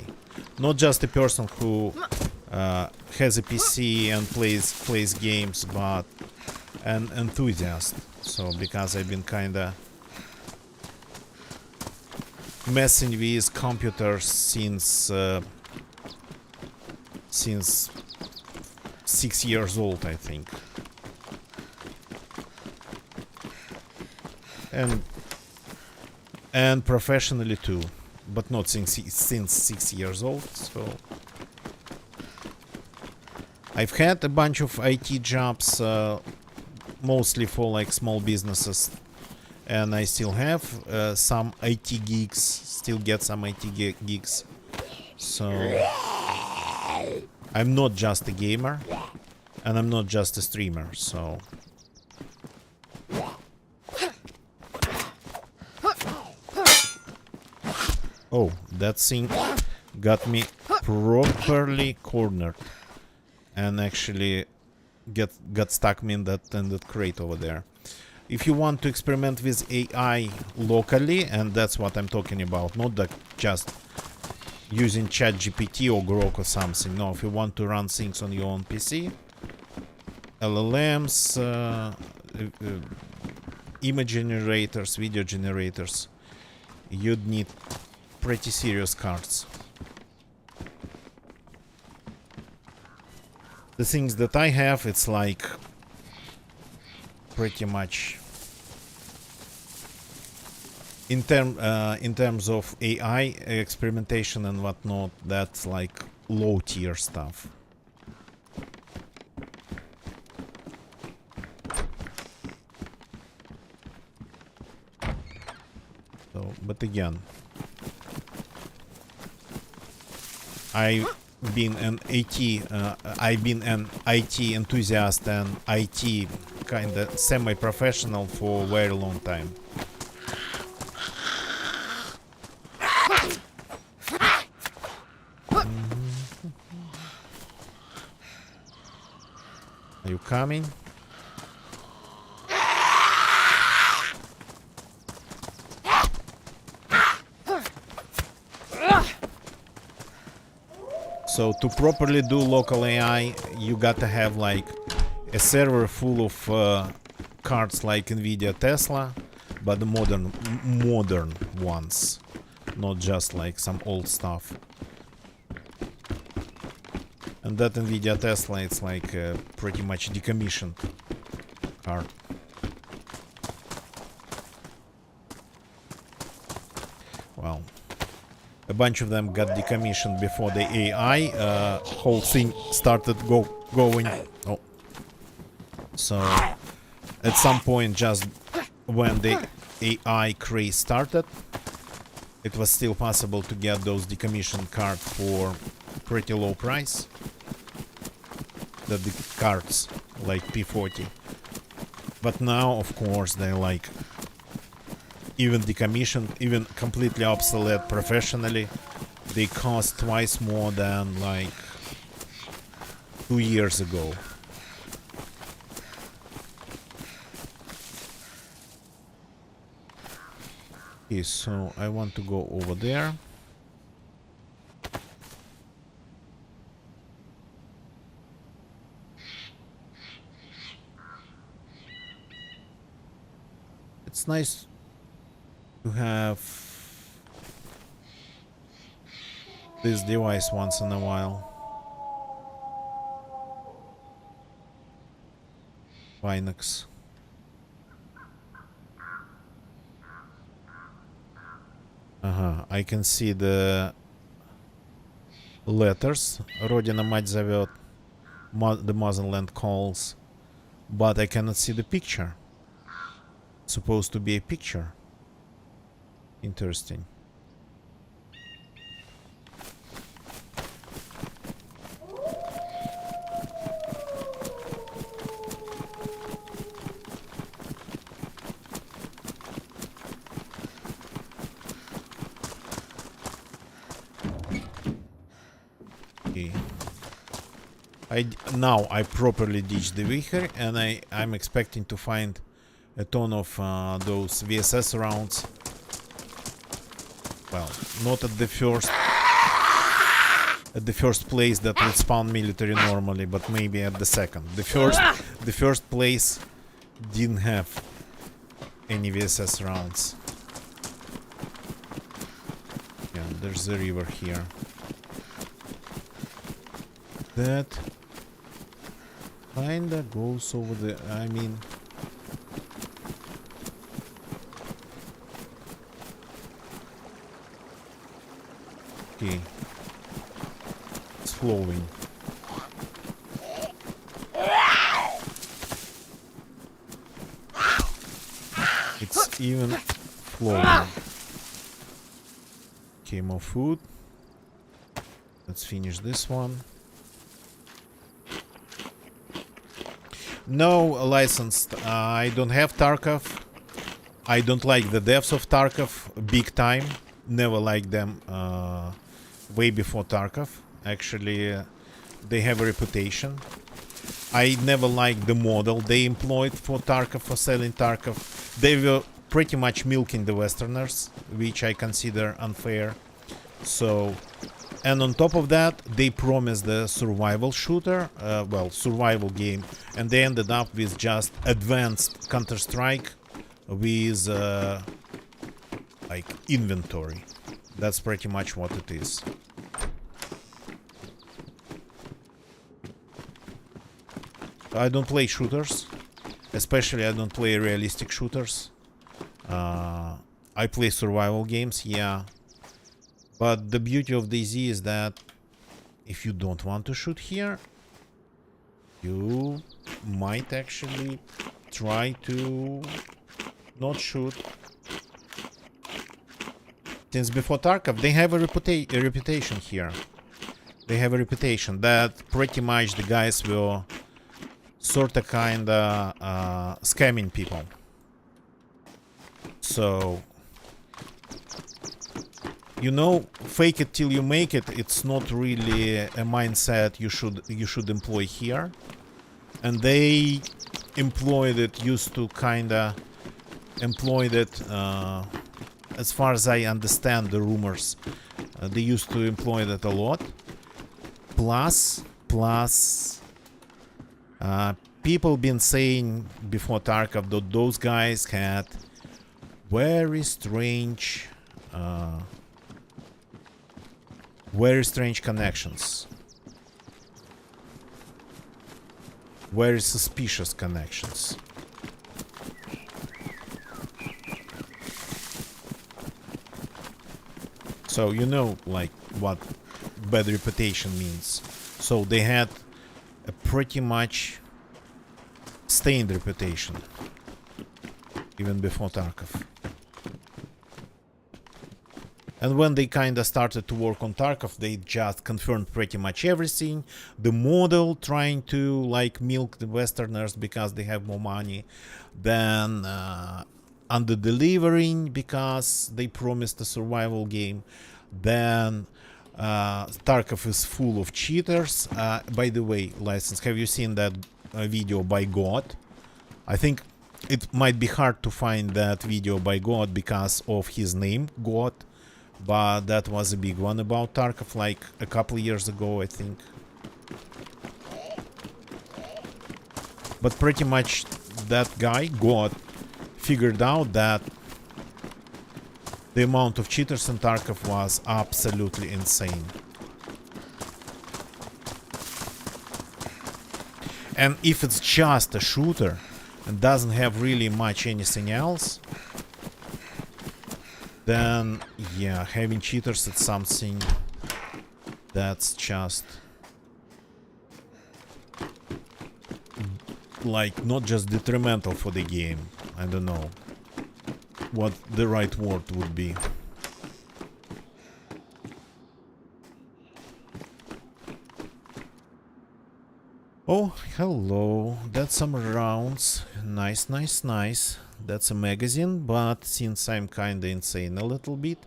Not just a person who has a PC and plays games, but an enthusiast. So because I've been kinda messing with computers since 6 years old, I think. And professionally too, but not since 6 years old. So I've had a bunch of IT jobs, mostly for like small businesses, and I still have some IT gigs, still get some IT gigs. So I'm not just a gamer, and I'm not just a streamer, so... Oh, that thing got me properly cornered, and actually got stuck me in that crate over there. If you want to experiment with AI locally, and that's what I'm talking about, not that just using ChatGPT or Grok or something. No, if you want to run things on your own PC, LLMs, image generators, video generators, you'd need pretty serious cards. The things that I have, it's like pretty much in terms of AI experimentation and whatnot, that's like low tier stuff. So, but again, I've been an IT enthusiast and IT kind of semi-professional for a very long time. Are you coming? So to properly do local AI, you gotta have like a server full of cards like NVIDIA Tesla, but the modern ones, not just like some old stuff. And that NVIDIA Tesla, it's like pretty much decommissioned card. Well, a bunch of them got decommissioned before the AI whole thing started going. Oh. So at some point, just when the AI craze started, it was still possible to get those decommissioned cards for pretty low price. The cards like P40. But now, of course, they're like even decommissioned, even completely obsolete professionally. They cost twice more than like 2 years ago. Okay, so I want to go over there. It's nice to have this device once in a while. Linux. I can see the letters. Родина мать зовет. The motherland calls. But I cannot see the picture. It's supposed to be a picture. Interesting. Okay. Now I properly ditched the vehicle, and I'm expecting to find a ton of those VSS rounds. Well, not at the first place that would spawn military normally, but maybe at the second. The first place didn't have any VSS rounds. Yeah, there's a river here. That kinda goes over the... I mean... Okay. It's flowing. It's even flowing. Okay, more food. Let's finish this one. No licensed. I don't have Tarkov. I don't like the devs of Tarkov. Big time. Never liked them way before Tarkov. Actually, they have a reputation. I never liked the model they employed for Tarkov, for selling Tarkov. They were pretty much milking the Westerners, which I consider unfair. So... And on top of that, they promised the survival shooter, well, survival game, and they ended up with just advanced Counter-Strike with, like, inventory. That's pretty much what it is. I don't play shooters, especially I don't play realistic shooters. I play survival games, yeah. But the beauty of DayZ is that if you don't want to shoot here, you might actually try to not shoot. Since before Tarkov, they have a reputation here. They have a reputation that pretty much the guys were sorta kinda scamming people. So... You know, fake it till you make it. It's not really a mindset you should employ here, and they employed it. Used to kinda employed it. As far as I understand the rumors, they used to employ that a lot. Plus, people been saying before Tarkov that those guys had very strange. Very strange connections. Very suspicious connections. So you know, like, what bad reputation means. So they had a pretty much stained reputation even before Tarkov. And when they kinda started to work on Tarkov, they just confirmed pretty much everything. The model, trying to like milk the Westerners because they have more money. Then under-delivering because they promised a survival game. Then Tarkov is full of cheaters. By the way, license, have you seen that video by God? I think it might be hard to find that video by God because of his name, God. But that was a big one about Tarkov, like a couple years ago, I think. But pretty much that guy, God, figured out that the amount of cheaters in Tarkov was absolutely insane. And if it's just a shooter and doesn't have really much anything else, then, yeah, having cheaters is something that's just... like, not just detrimental for the game. I don't know what the right word would be. Oh, hello. That's some rounds. Nice, nice, nice. That's a magazine, but since I'm kinda insane a little bit,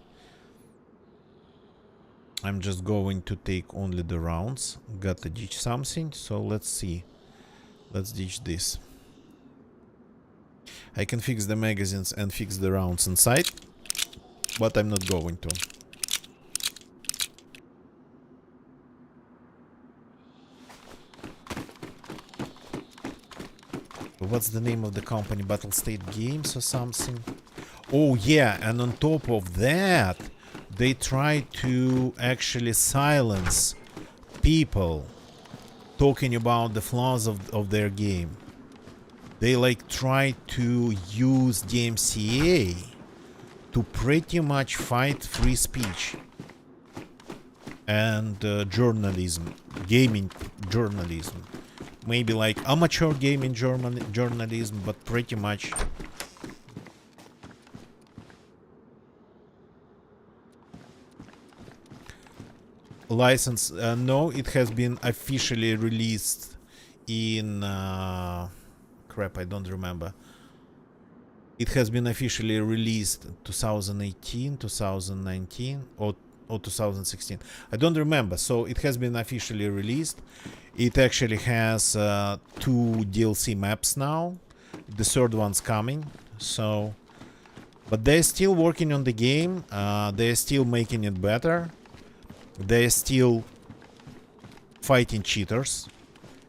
I'm just going to take only the rounds. Gotta ditch something, so let's see. Let's ditch this. I can fix the magazines and fix the rounds inside, but I'm not going to. what's the name of the company? Battle State Games or something? Oh yeah, and on top of that, they try to actually silence people talking about the flaws of their game. They like try to use DMCA to pretty much fight free speech and journalism, gaming journalism. Maybe like amateur gaming journalism, but pretty much. License, no, it has been officially released in crap, I don't remember. It has been officially released 2018, 2019, or 2016. I don't remember. So it has been officially released. It actually has 2 DLC maps now. The third one's coming. So, but they're still working on the game. They're still making it better. They're still fighting cheaters.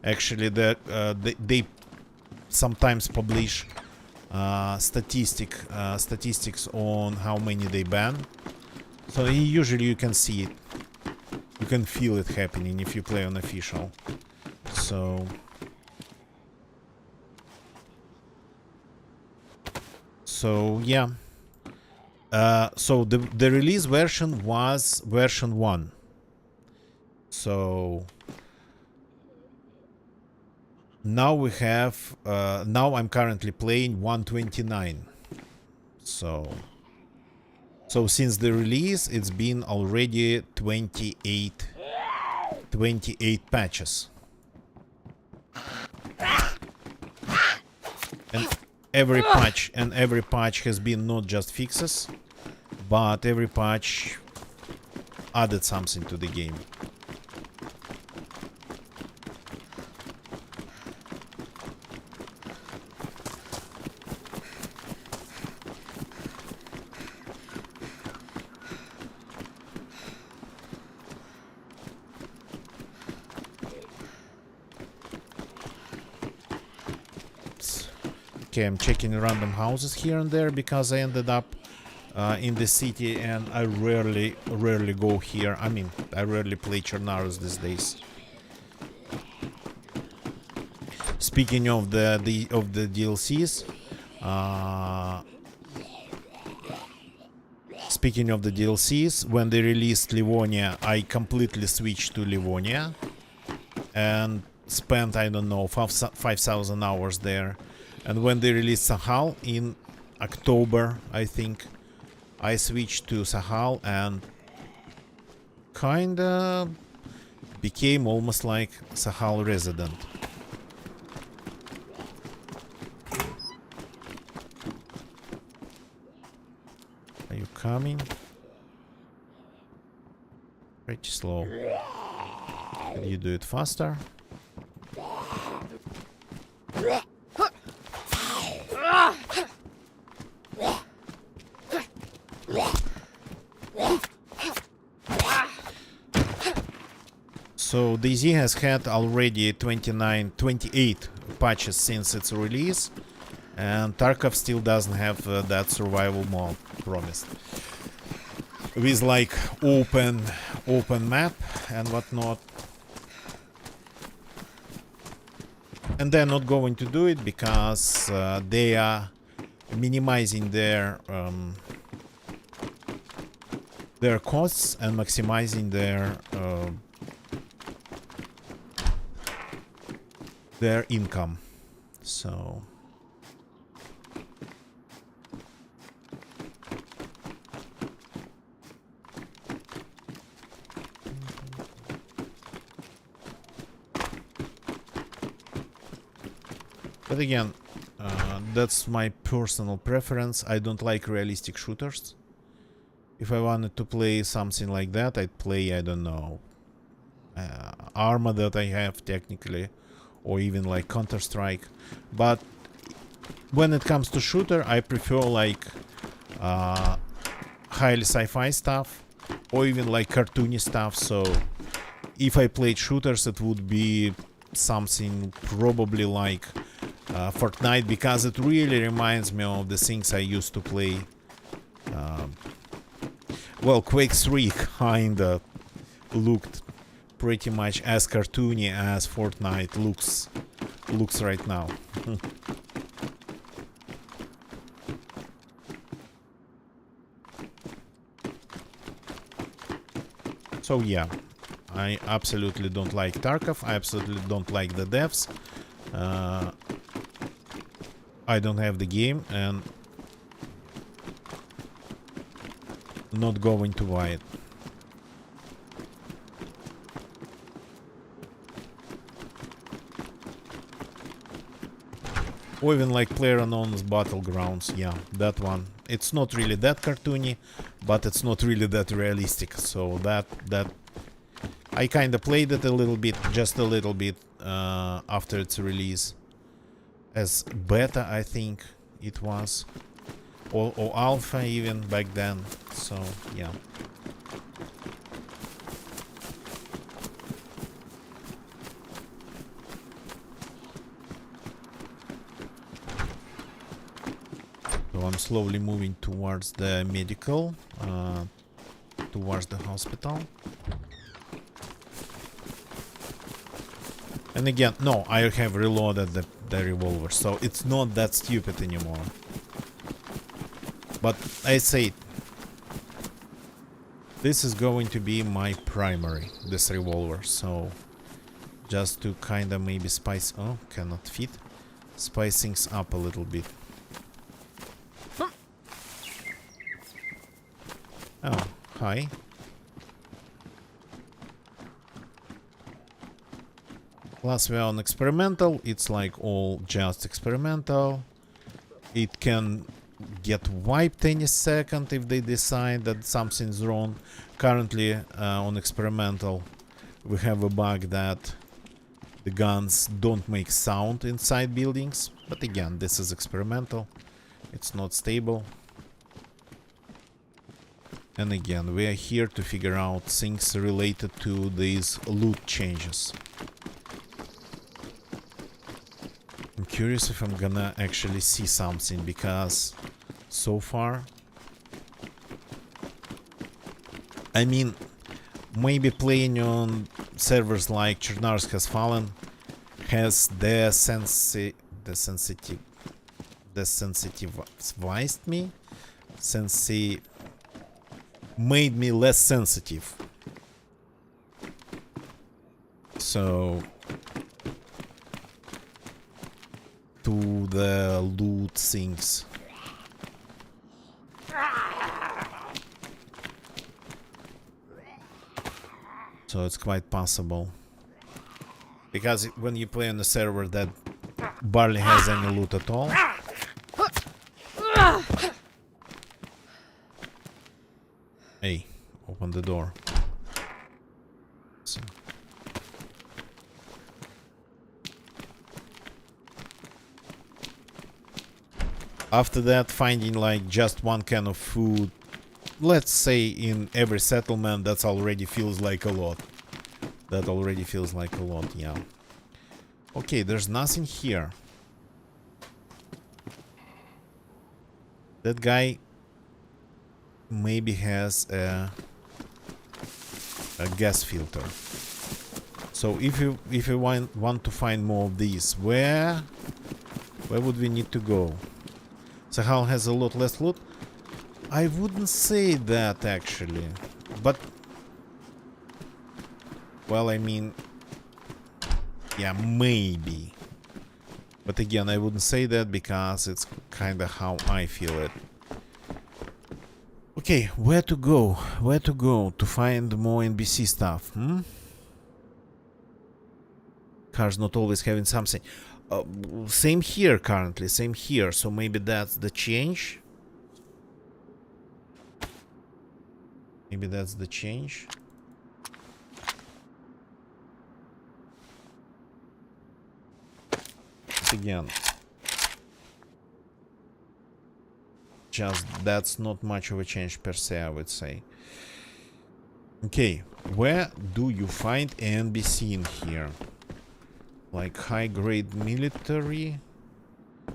Actually, they sometimes publish statistics on how many they ban. So usually you can see it. You can feel it happening if you play on official. So yeah. So the release version was version 1. So now we have now I'm currently playing 129. So since the release it's been already 28 patches. And every patch has been not just fixes, but every patch added something to the game. Okay, I'm checking random houses here and there because I ended up in the city and I rarely go here. I mean, I rarely play Chernarus these days. Speaking of the DLCs, when they released Livonia, I completely switched to Livonia and spent, I don't know, 5,000 hours there. And when they released Sahal in October, I think, I switched to Sahal and kinda became almost like Sahal resident. Are you coming? Pretty slow. Can you do it faster? So DayZ has had already 28 patches since its release, and Tarkov still doesn't have that survival mode promised, with like open map and whatnot. And they're not going to do it because they are minimizing their costs and maximizing their income. So but again, that's my personal preference. I don't like realistic shooters. If I wanted to play something like that, I'd play, I don't know, Arma that I have technically, or even like Counter-Strike. But when it comes to shooter, I prefer like highly sci-fi stuff, or even like cartoony stuff. So if I played shooters, it would be something probably like Fortnite, because it really reminds me of the things I used to play. Well, Quake 3 kinda looked pretty much as cartoony as Fortnite looks right now. So yeah, I absolutely don't like Tarkov. I absolutely don't like the devs. I don't have the game and not going to buy it. Or even like PlayerUnknown's Battlegrounds, yeah, that one. It's not really that cartoony, but it's not really that realistic. So that I kind of played it a little bit, just a little bit, after its release. As beta, I think it was, or alpha even back then. So yeah. So I'm slowly moving towards the medical, towards the hospital. And again, no, I have reloaded the revolver, so it's not that stupid anymore. But I say, this is going to be my primary, this revolver, so just to kind of maybe spice... Oh, cannot fit. Spice things up a little bit. Oh, hi. Plus we're on experimental, it's like all just experimental. It can get wiped any second if they decide that something's wrong. Currently on experimental we have a bug that the guns don't make sound inside buildings. But again, this is experimental, it's not stable. And again, we are here to figure out things related to these loot changes. I'm curious if I'm gonna actually see something, because so far, I mean, maybe playing on servers like Chernarus Has Fallen has desensitivized me, made me less sensitive. So to the loot things. So it's quite possible. Because when you play on a server that barely has any loot at all. Hey, open the door. So. After that, finding like just one can of food, let's say in every settlement, that already feels like a lot. That already feels like a lot, yeah. Okay, there's nothing here. That guy maybe has a gas filter. So if you want to find more of these, where would we need to go? Sahel has a lot less loot? I wouldn't say that actually, but well, I mean, yeah, maybe. But again, I wouldn't say that because it's kind of how I feel it. Okay, where to go? Where to go to find more NBC stuff? Cars not always having something. Same here currently, same here. So maybe that's the change. Maybe that's the change. But again, just that's not much of a change per se, I would say. Okay, where do you find NBC in here? Like high-grade military?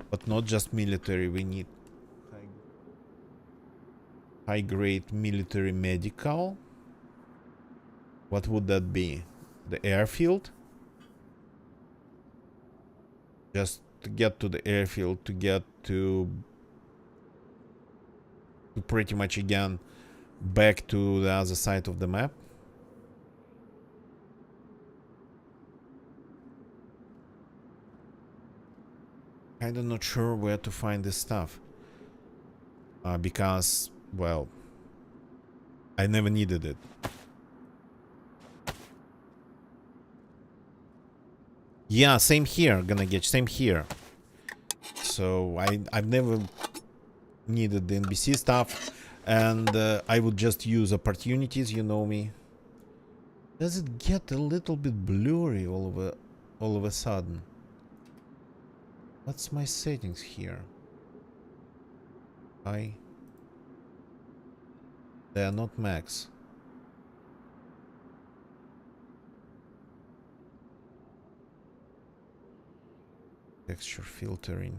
But not just military, we need high-grade military medical. What would that be? The airfield? Just to get to the airfield, to get to pretty much again back to the other side of the map. Kinda not sure where to find this stuff. Because, well, I never needed it. Yeah, same here, gonna get same here. So I've never needed the NBC stuff, and I would just use opportunities, you know me. Does it get a little bit blurry all of a sudden? What's my settings here? They are not max. Texture filtering.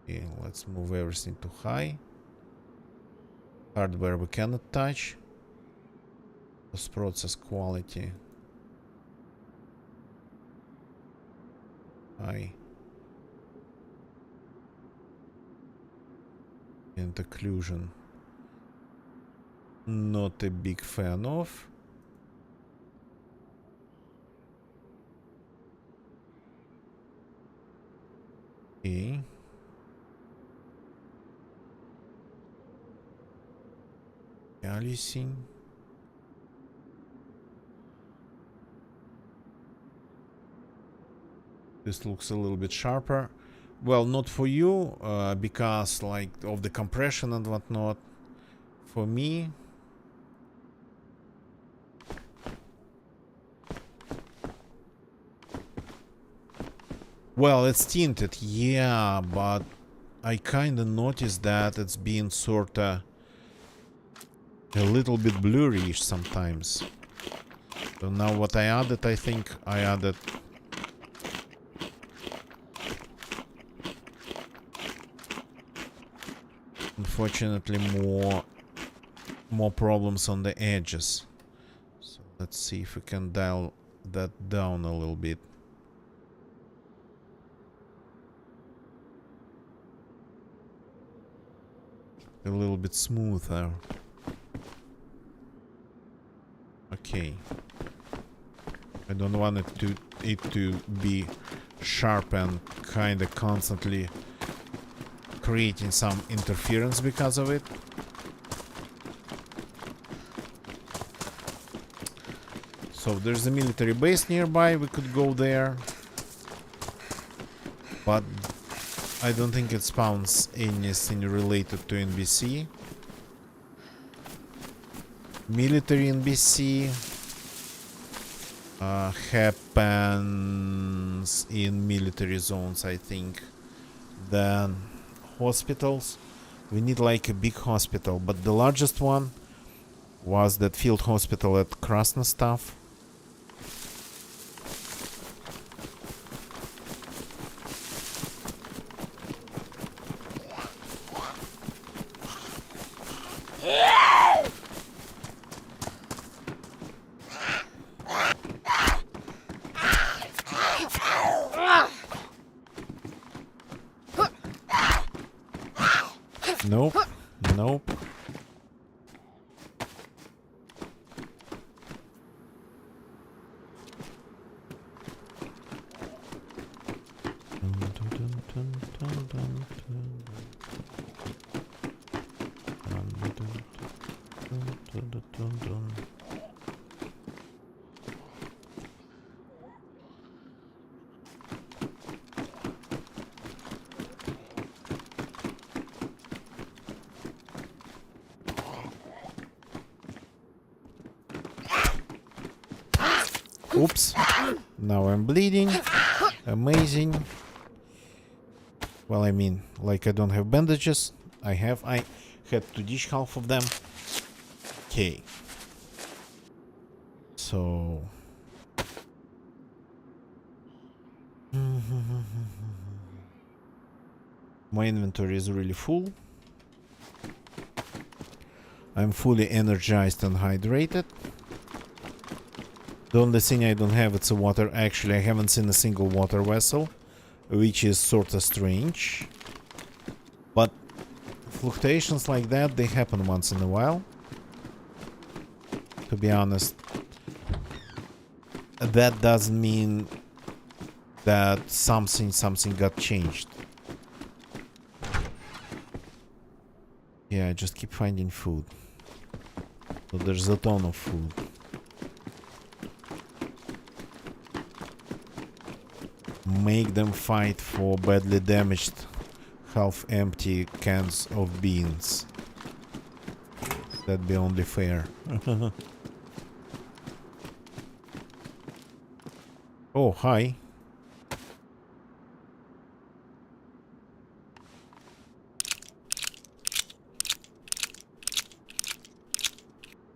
Okay, let's move everything to high. Hardware we cannot touch. Post process quality. High. And occlusion. Not a big fan of. Okay. Aliasing. This looks a little bit sharper. Well, not for you, because like of the compression and whatnot. For me, well, it's tinted, yeah, but I kinda noticed that it's being sorta a little bit blurry sometimes. So now what I added, I think I added unfortunately more problems on the edges. So let's see if we can dial that down a little bit. A little bit smoother. Okay. I don't want it to be sharp and kinda constantly creating some interference because of it. So there's a military base nearby, we could go there. But I don't think it spawns anything related to NBC. Military NBC happens in military zones, I think. Then hospitals. We need like a big hospital, but the largest one was that field hospital at Krasnostav. Nope. Nope. Oops. Now I'm bleeding. Amazing. Well, I mean, like I don't have bandages. I had to ditch half of them. Okay. So... My inventory is really full. I'm fully energized and hydrated. The only thing I don't have is a water. Actually, I haven't seen a single water vessel, which is sort of strange. But fluctuations like that, they happen once in a while. To be honest, that doesn't mean that something got changed. Yeah, I just keep finding food. So there's a ton of food. Make them fight for badly damaged, half-empty cans of beans. That'd be only fair. Oh, hi.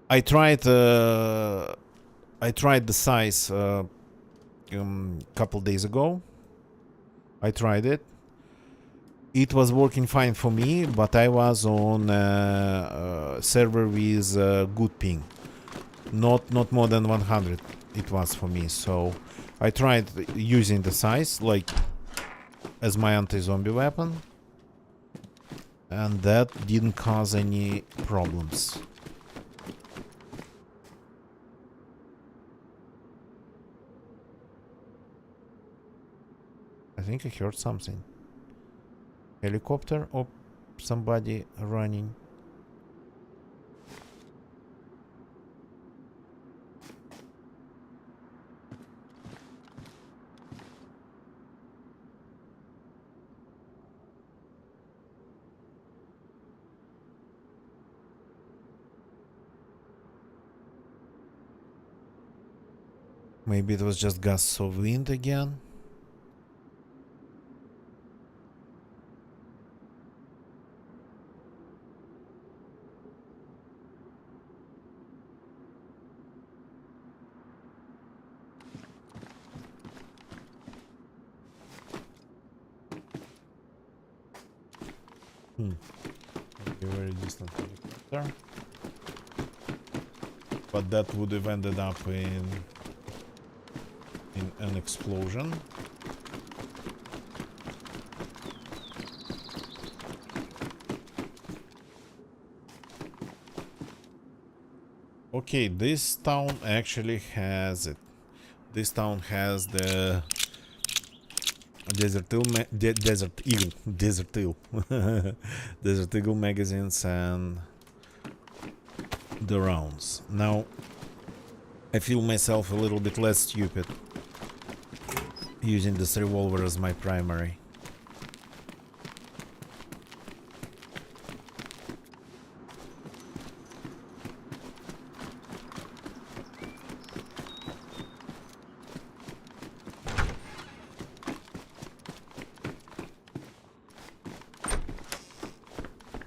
I tried the size couple days ago. I tried it. It was working fine for me, but I was on a server with good ping. Not more than 100 it was for me. So I tried using the size like as my anti-zombie weapon, and that didn't cause any problems. I think I heard something. Helicopter or somebody running. Maybe it was just gusts of wind again. Maybe very distant helicopter. But that would have ended up in an explosion. Okay, this town actually has it. This town has the Desert Eagle Desert Eagle magazines and the rounds. Now I feel myself a little bit less stupid using this revolver as my primary.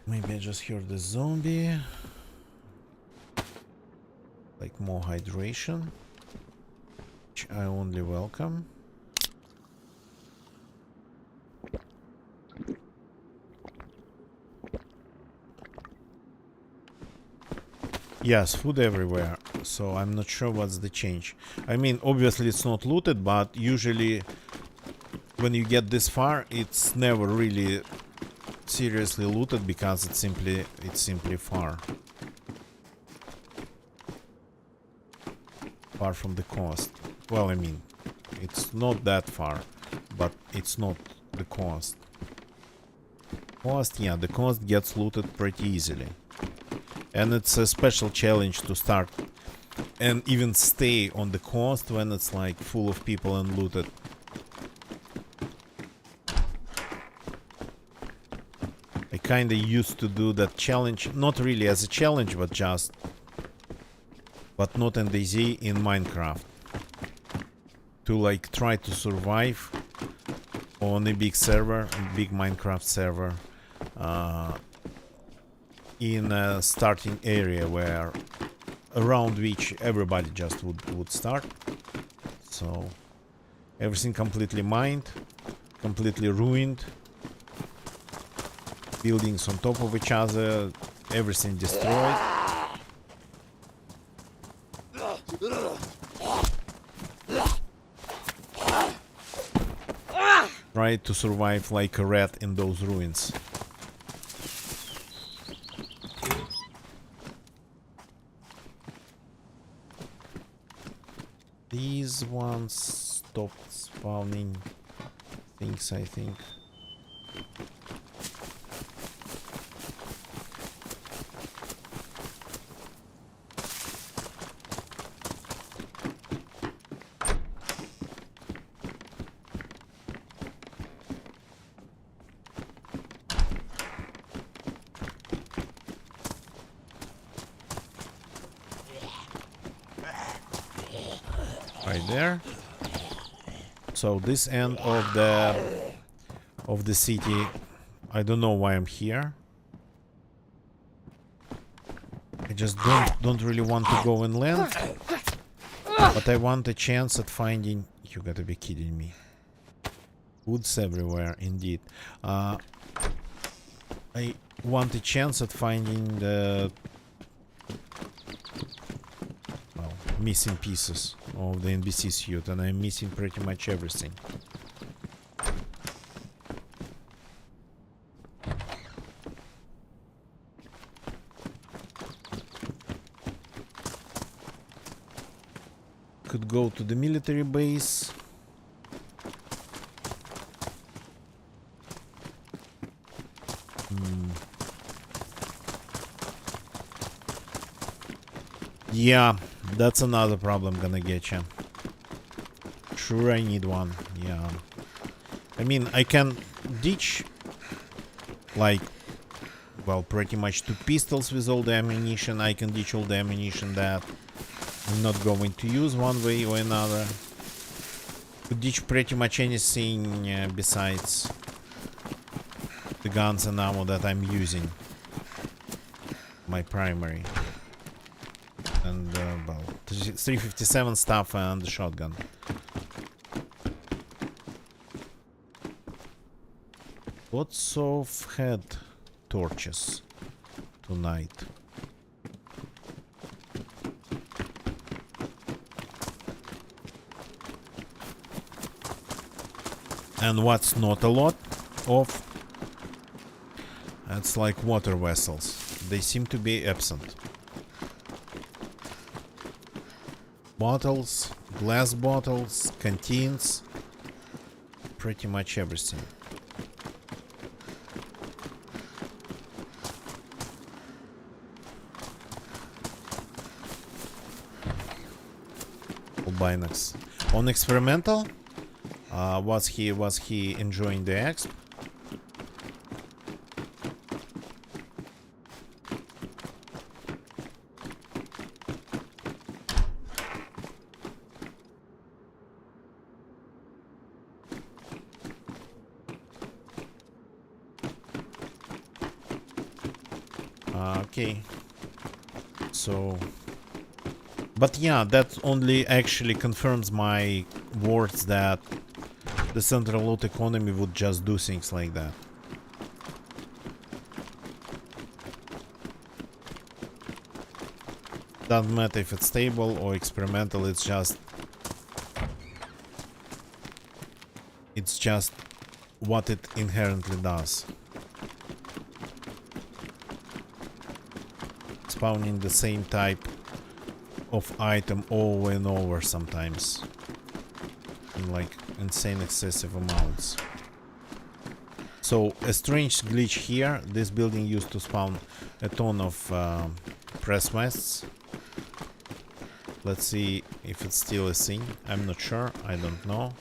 Maybe I just heard the zombie. Like more hydration, which I only welcome. Yes, food everywhere, so I'm not sure what's the change. I mean, obviously it's not looted, but usually when you get this far, it's never really seriously looted because it's simply far from the coast. Well, I mean, it's not that far, but it's not the coast. Yeah, the coast gets looted pretty easily. And it's a special challenge to start and even stay on the coast when it's like full of people and looted. I kinda used to do that challenge, not really as a challenge, but not in DayZ, in Minecraft. To like try to survive on a big server, a big Minecraft server, in a starting area where around which everybody just would start. So everything completely mined, completely ruined, Buildings on top of each other, everything destroyed. Try to survive like a rat in those ruins. These ones stopped spawning things, I think. Right there. So this end of the city, I don't know why I'm here. I just don't really want to go inland, but I want a chance at finding. You gotta be kidding me! Woods everywhere, indeed. I want a chance at finding the missing pieces of the NBC suit, and I'm missing pretty much everything. Could go to the military base. Yeah, that's another problem gonna get you. Sure, I need one. Yeah. I mean, I can ditch, like, well, pretty much 2 pistols with all the ammunition. I can ditch all the ammunition that I'm not going to use one way or another. Could ditch pretty much anything besides the guns and ammo that I'm using. My primary. And, well, 357 stuff and the shotgun. Lots of head torches tonight. And what's not a lot of? It's like water vessels. They seem to be absent. Bottles, glass bottles, canteens, pretty much everything. Binocs. On experimental, was he enjoying the exp? Okay, so, but yeah, that only actually confirms my words that the central loot economy would just do things like that. Doesn't matter if it's stable or experimental, it's just what it inherently does. Spawning the same type of item over and over sometimes in like insane excessive amounts. So a strange glitch here. This building used to spawn a ton of press vests. Let's see if it's still a thing. I'm not sure. I don't know.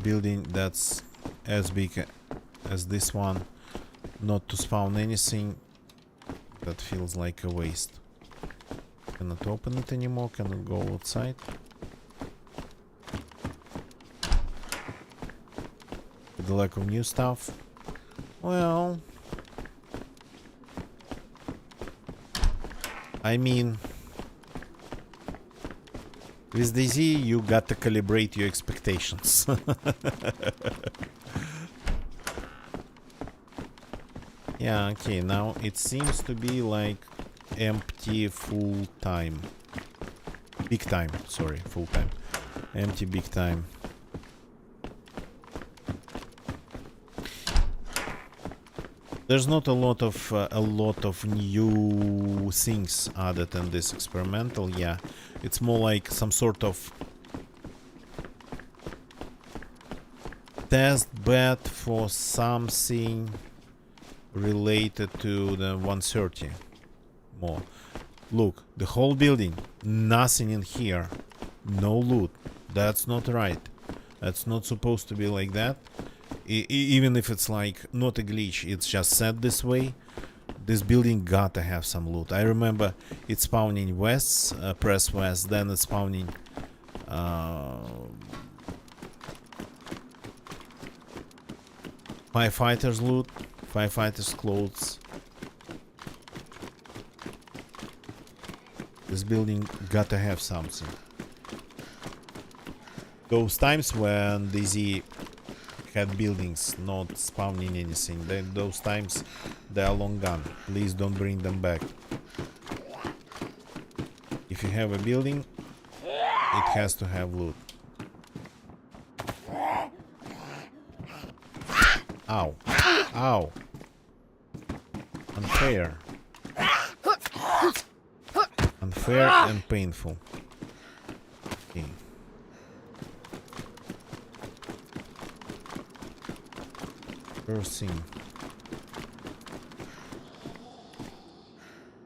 Building that's as big as this one, not to spawn anything, that feels like a waste. Cannot open it anymore, cannot go outside. With the lack of new stuff, well, I mean, with DayZ, you got to calibrate your expectations. Yeah, okay, now it seems to be like empty full time. Big time, sorry, full time. Empty big time. There's not a lot of new things added in this experimental. Yeah, it's more like some sort of test bed for something related to the 130 more. Look, the whole building, nothing in here, no loot. That's not right. That's not supposed to be like that. Even if it's like not a glitch, it's just set this way. This building gotta have some loot. I remember it's spawning west, press west, then it's spawning firefighters loot, firefighters clothes. This building gotta have something. Those times when DayZ had buildings not spawning anything, then those times they are long gone. Please don't bring them back. If you have a building, it has to have loot. Ow. Ow. Unfair. Unfair and painful. Okay. First thing.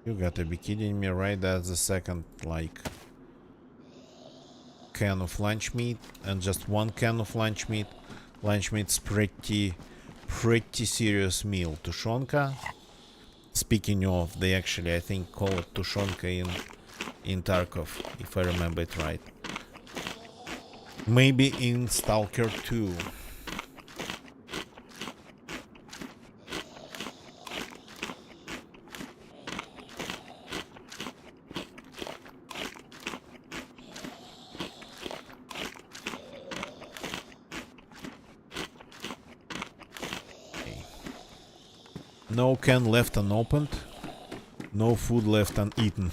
You gotta be kidding me, right? That's the second, like, can of lunch meat, and just one can of lunch meat. Lunch meat's pretty serious meal. Tushonka. Speaking of, they actually, I think, call it tushonka in Tarkov, if I remember it right. Maybe in Stalker 2. No can left unopened, no food left uneaten.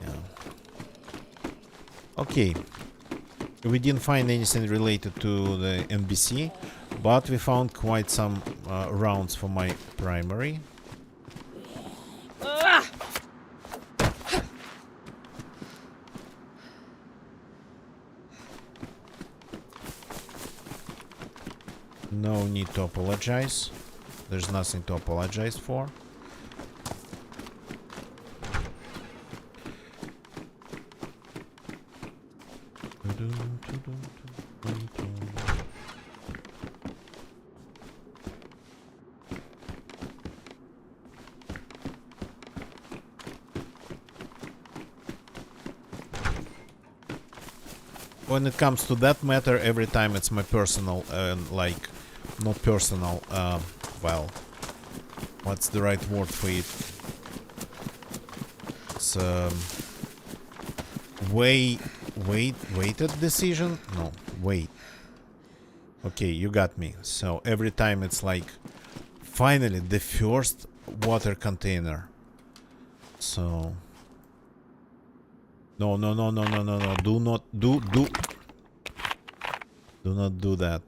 Yeah. Okay, we didn't find anything related to the NBC, but we found quite some rounds for my primary. No need to apologize. There's nothing to apologize for. When it comes to that matter, every time it's my personal, like, not personal, well, what's the right word for it? It's, weighted decision? No, wait. Okay, you got me. So every time it's like, finally, the first water container. So... No, no, no, no, no, no, no. Do not do that.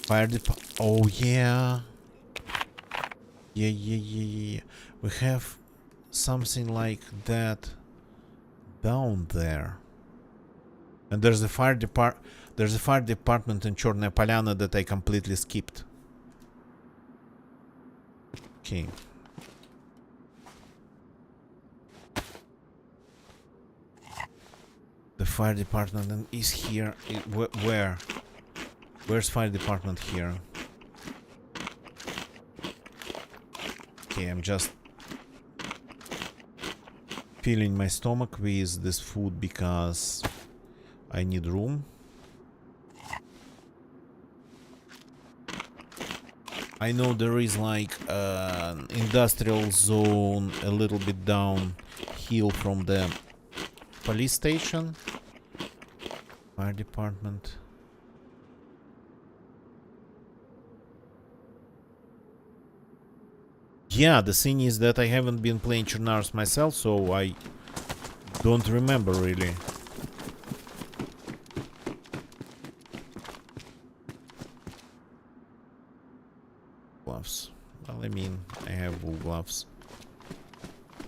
Fire department. Oh, yeah. Yeah. We have something like that down there. And there's a fire department in Chernarus Polyana that I completely skipped. Okay. The fire department is here. Where? Where's fire department here? Okay, I'm just filling my stomach with this food because I need room. I know there is like an industrial zone a little bit downhill from the police station. Fire department. Yeah, the thing is that I haven't been playing Chernarus myself, so I don't remember really. Gloves. Well, I mean, I have wool gloves.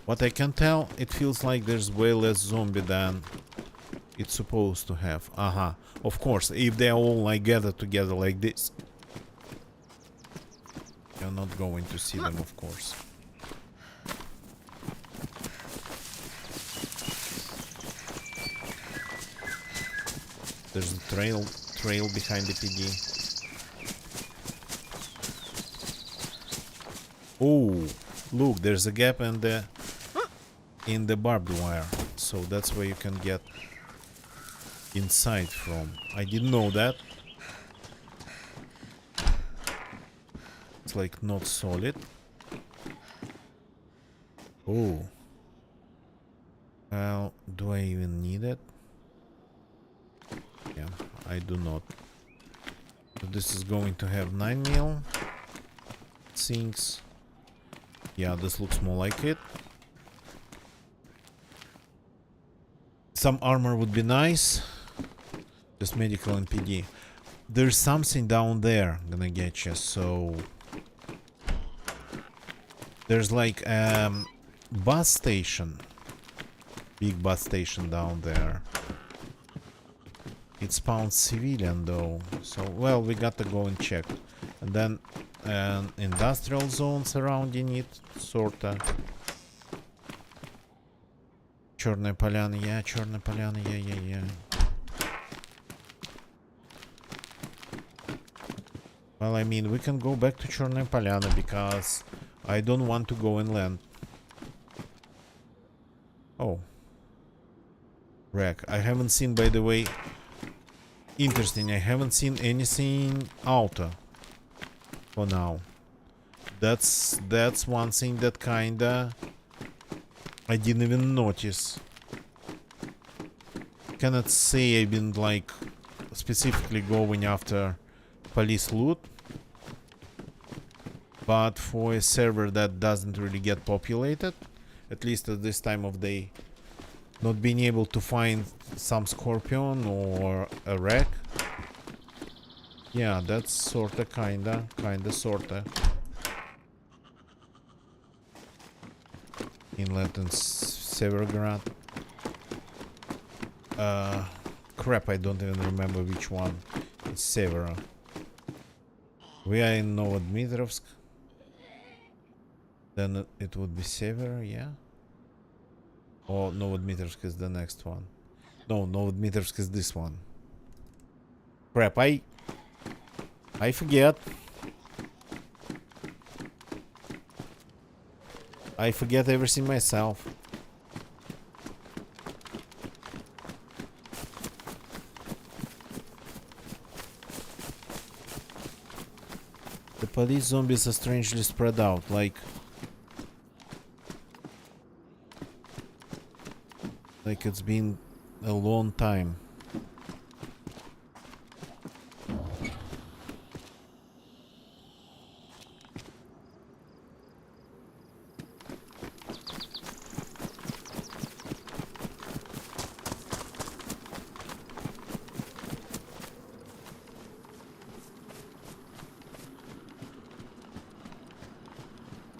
What I can tell, it feels like there's way less zombie than it's supposed to have. Aha. Of course, if they're all like gathered together like this, you're not going to see them, of course. There's a trail behind the PD. Oh, look, there's a gap in the barbed wire, so that's where you can get inside from. I didn't know that. It's like not solid. Oh. Well, do I even need it? Yeah, I do not. So this is going to have 9 mil sinks. Yeah, this looks more like it. Some armor would be nice. Just medical and PD. There's something down there gonna get you, so there's like bus station. Big bus station down there. It spawns civilian though, so well, we gotta go and check. And then an industrial zone surrounding it, sorta. Черная поляна, Черная поляна, yeah. Well, I mean, we can go back to Черная поляна because I don't want to go inland. Oh. Wreck. I haven't seen, by the way. Interesting, I haven't seen anything outer for now. That's one thing that kinda I didn't even notice. Cannot say I've been like specifically going after police loot, but for a server that doesn't really get populated, at least at this time of day, not being able to find some scorpion or a wreck. Yeah, that's sorta kinda sorta. Inlet and Severgrad. Crap, I don't even remember which one. It's Severa. We are in Novodmitrovsk. Then it would be Severa, yeah? Or Novodmitrovsk is the next one. No, Novodmitrovsk is this one. Crap, I forget. I forget everything myself. The police zombies are strangely spread out, like it's been a long time.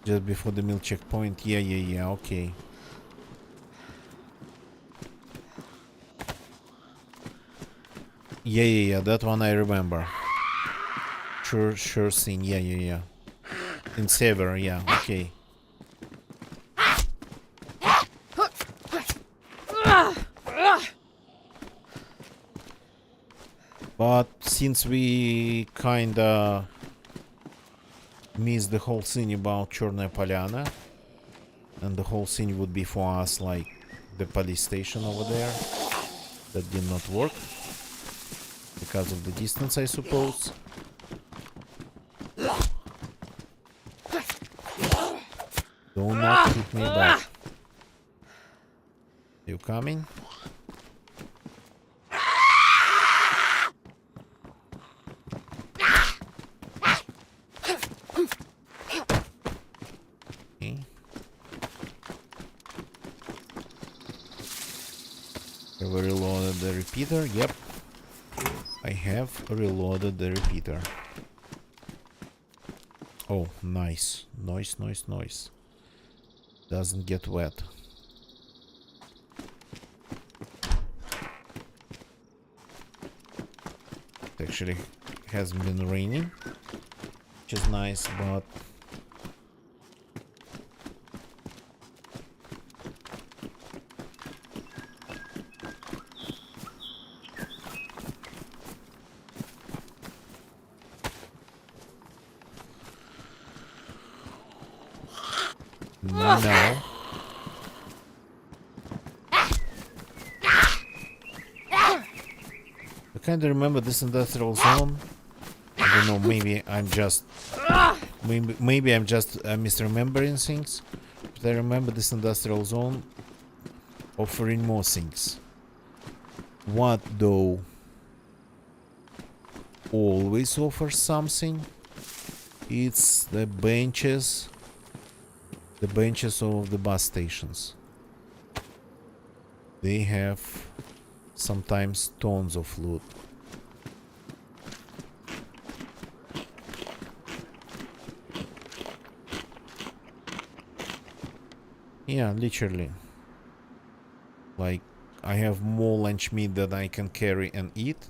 Just before the mill checkpoint. Yeah, okay. Yeah, that one I remember. Sure thing, yeah. In Sever, yeah, okay. But since we kinda missed the whole thing about Черная поляна, and the whole thing would be for us like the police station over there, that did not work because of the distance, I suppose. Do not hit me back. You coming? Okay. Have I reloaded the repeater? Yep. I have reloaded the repeater. Oh, nice. Nice. Doesn't get wet. It actually hasn't been raining, which is nice, but no. I kinda remember this industrial zone. I don't know, maybe I'm just misremembering things. But I remember this industrial zone offering more things. What though always offers something? It's the benches of the bus stations. They have sometimes tons of loot. Yeah, literally. Like, I have more lunch meat that I can carry and eat.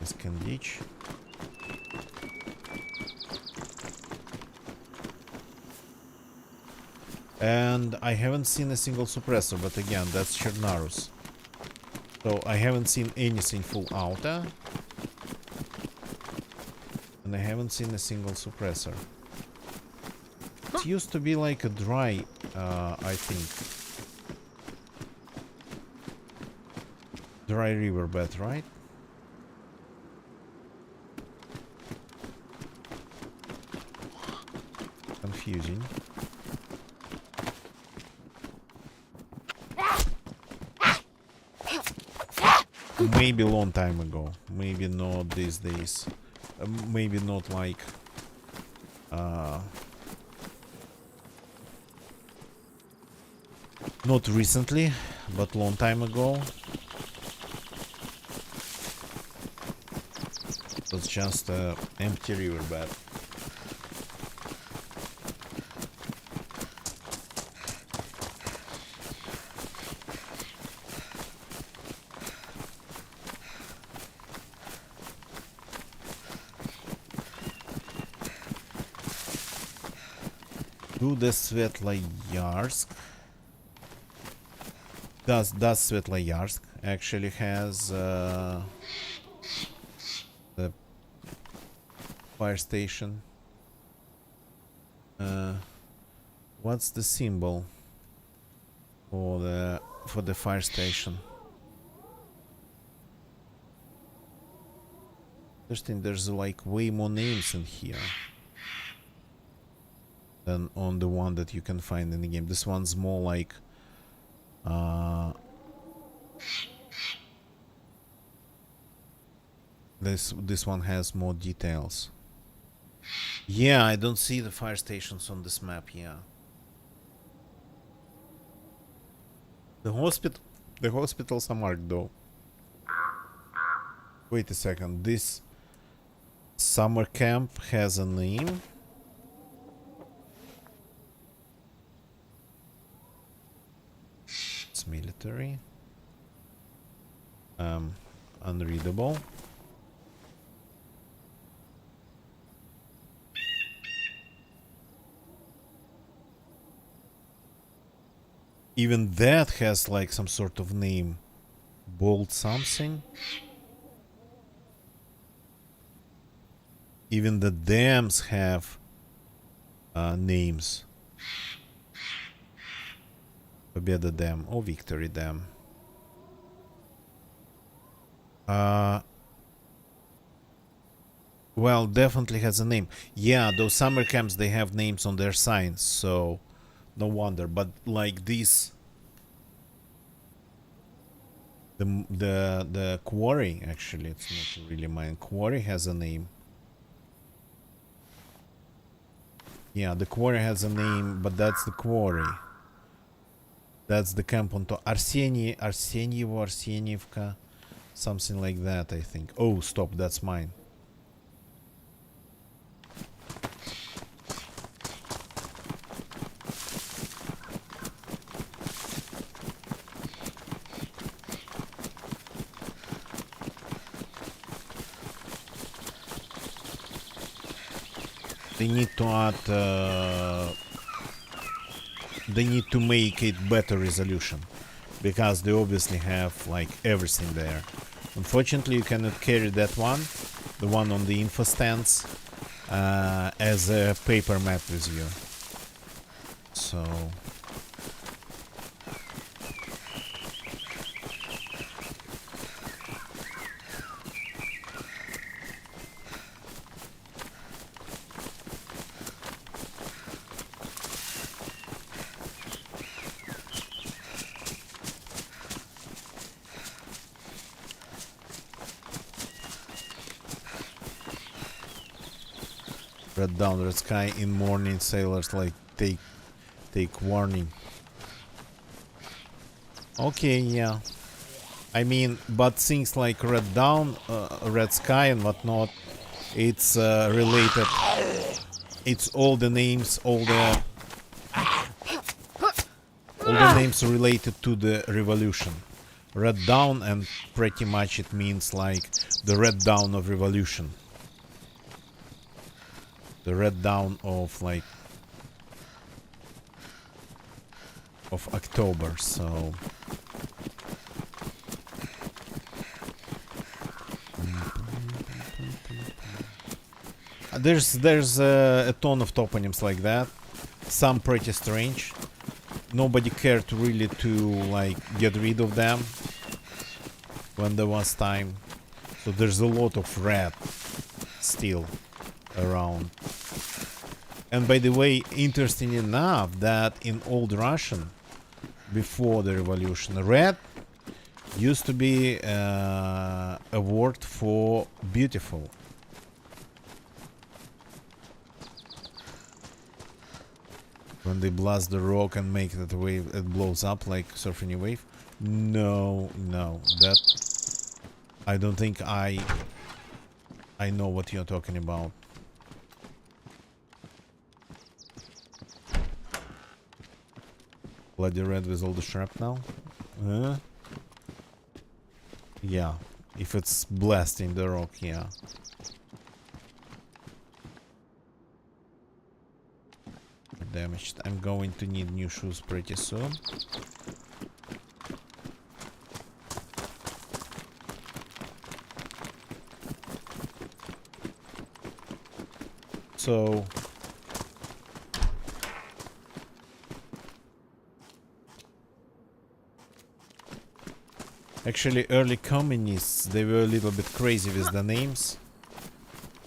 This can ditch. And I haven't seen a single suppressor, but again, that's Chernarus. So I haven't seen anything full auto. And I haven't seen a single suppressor. It used to be like a dry, I think. Dry riverbed, right? Confusing. Maybe a long time ago. Maybe not these days. Maybe not like... not recently, but long time ago. It was just an empty riverbed. Do the Svetloyarsk. Does Svetloyarsk actually has the fire station? What's the symbol for the fire station? Interesting. There's like way more names in here than on the one that you can find in the game. This one's more like this one has more details. Yeah, I don't see the fire stations on this map. Yeah, the hospitals are marked though. Wait a second, this summer camp has a name. It's military. Unreadable. Even that has like some sort of name. Bold something. Even the dams have names. Победа Dam or Victory Dam. Well, definitely has a name. Yeah, those summer camps, they have names on their signs, so no wonder. But like this, the quarry, actually, it's not really mine. Quarry has a name. Yeah, the quarry has a name, but that's the quarry. That's the camp on top. Arsenyevo, Arsenyevka, something like that, I think. Oh, stop, that's mine. They need to add. They need to make it better resolution, because they obviously have like everything there. Unfortunately, you cannot carry that one, the one on the info stands, as a paper map with you. So red down, red sky in morning. Sailors like take warning. Okay, yeah. I mean, but things like red down, red sky, and whatnot, it's related. It's all the names, all the names related to the revolution. Red dawn, and pretty much it means like the red dawn of revolution. The red dawn of like of October, so there's a ton of toponyms like that. Some pretty strange. Nobody cared really to like get rid of them when there was time. So there's a lot of red still around. And by the way, interesting enough that in Old Russian, before the revolution, red used to be a word for beautiful. When they blast the rock and make that wave, it blows up like surfing a wave. No, that I don't think I know what you're talking about. Bloody red with all the shrapnel? Yeah, if it's blasting the rock, yeah. Damaged. I'm going to need new shoes pretty soon. So actually, early communists, they were a little bit crazy with the names.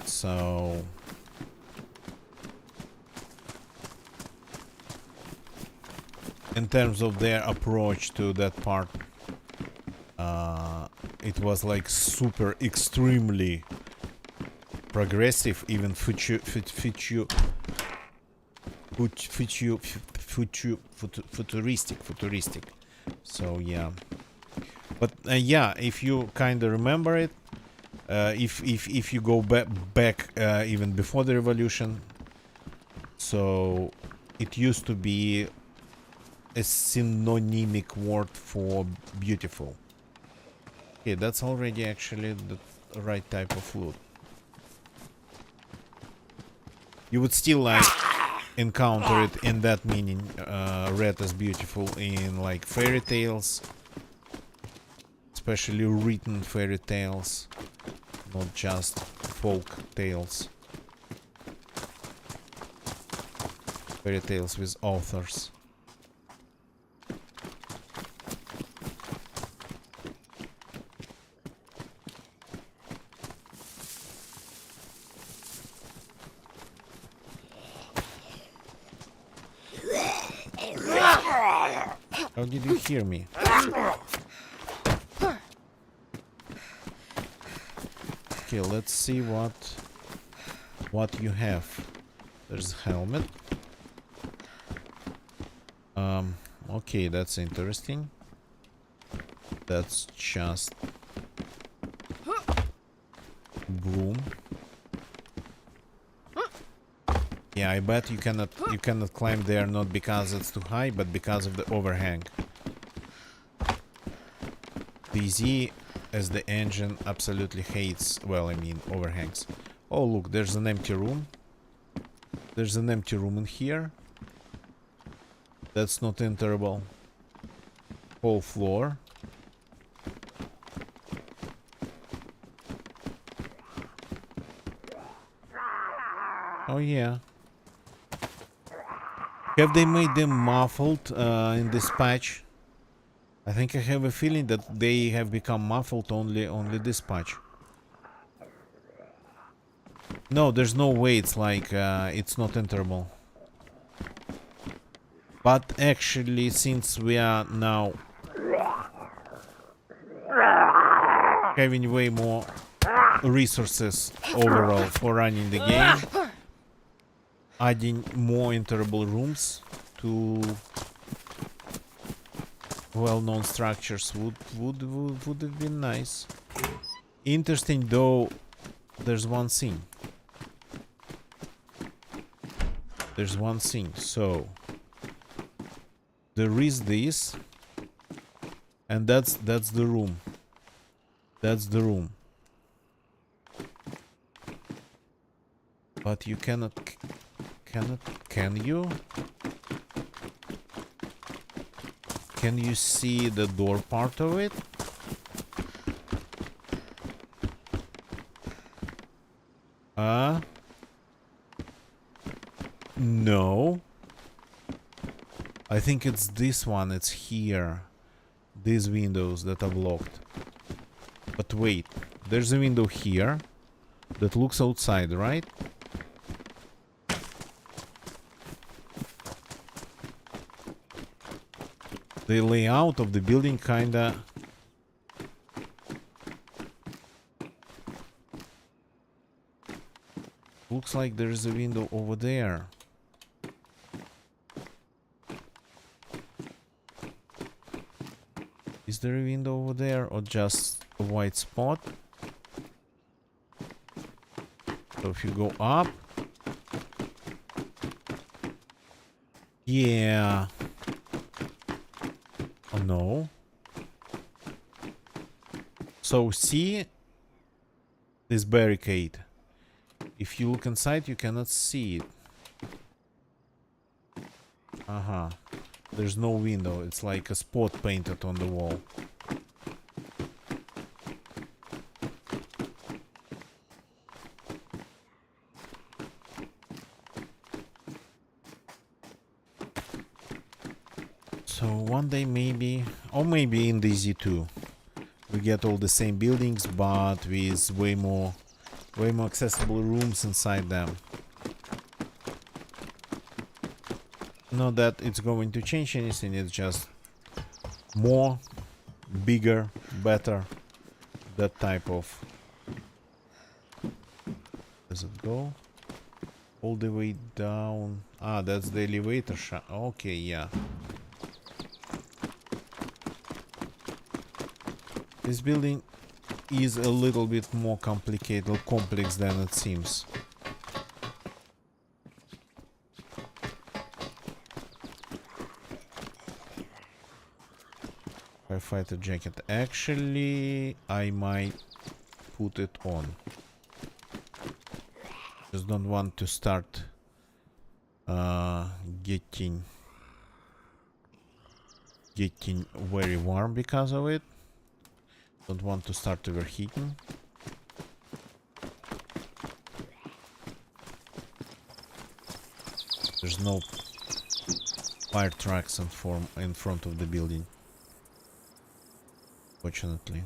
So in terms of their approach to that part, it was like super extremely progressive, even futuristic. So yeah, but yeah, if you kind of remember it, if you go back even before the revolution, so it used to be a synonymic word for beautiful. Okay, that's already actually the right type of loot. You would still like encounter it in that meaning, red as beautiful, in like fairy tales, especially written fairy tales, not just folk tales. Fairy tales with authors. How did you hear me? Okay, let's see what you have. There's a helmet. Okay, that's interesting. That's just broom. Yeah, I bet you cannot climb there, not because it's too high, but because of the overhang. DayZ as the engine absolutely hates, well, I mean, overhangs. Oh, look, there's an empty room. There's an empty room in here. That's not enterable. Whole floor. Oh yeah. Have they made them muffled in this patch? I think I have a feeling that they have become muffled only this patch. No, there's no way it's like it's not enterable. But actually, since we are now having way more resources overall for running the game, adding more enterable rooms to well-known structures would have been nice. Interesting though, there's one thing. There's one thing, so there is this, and that's the room. That's the room. But you cannot, can you? Can you see the door part of it? No. I think it's this one, it's here. These windows that are blocked. But wait, there's a window here that looks outside, right? The layout of the building kinda... looks like there's a window over there. Is there a window over there or just a white spot? So if you go up... yeah... oh no. So see this barricade. If you look inside, you cannot see it. There's no window. It's like a spot painted on the wall. So one day maybe, or maybe in DayZ 2, we get all the same buildings, but with way more accessible rooms inside them. Not that it's going to change anything, it's just more, bigger, better, that type of... does it go all the way down? Ah, that's the elevator shaft. Okay, yeah. This building is a little bit more complicated or complex than it seems. Firefighter jacket. Actually, I might put it on. Just don't want to start getting very warm because of it. Don't want to start overheating. There's no fire trucks in front of the building. Fortunately.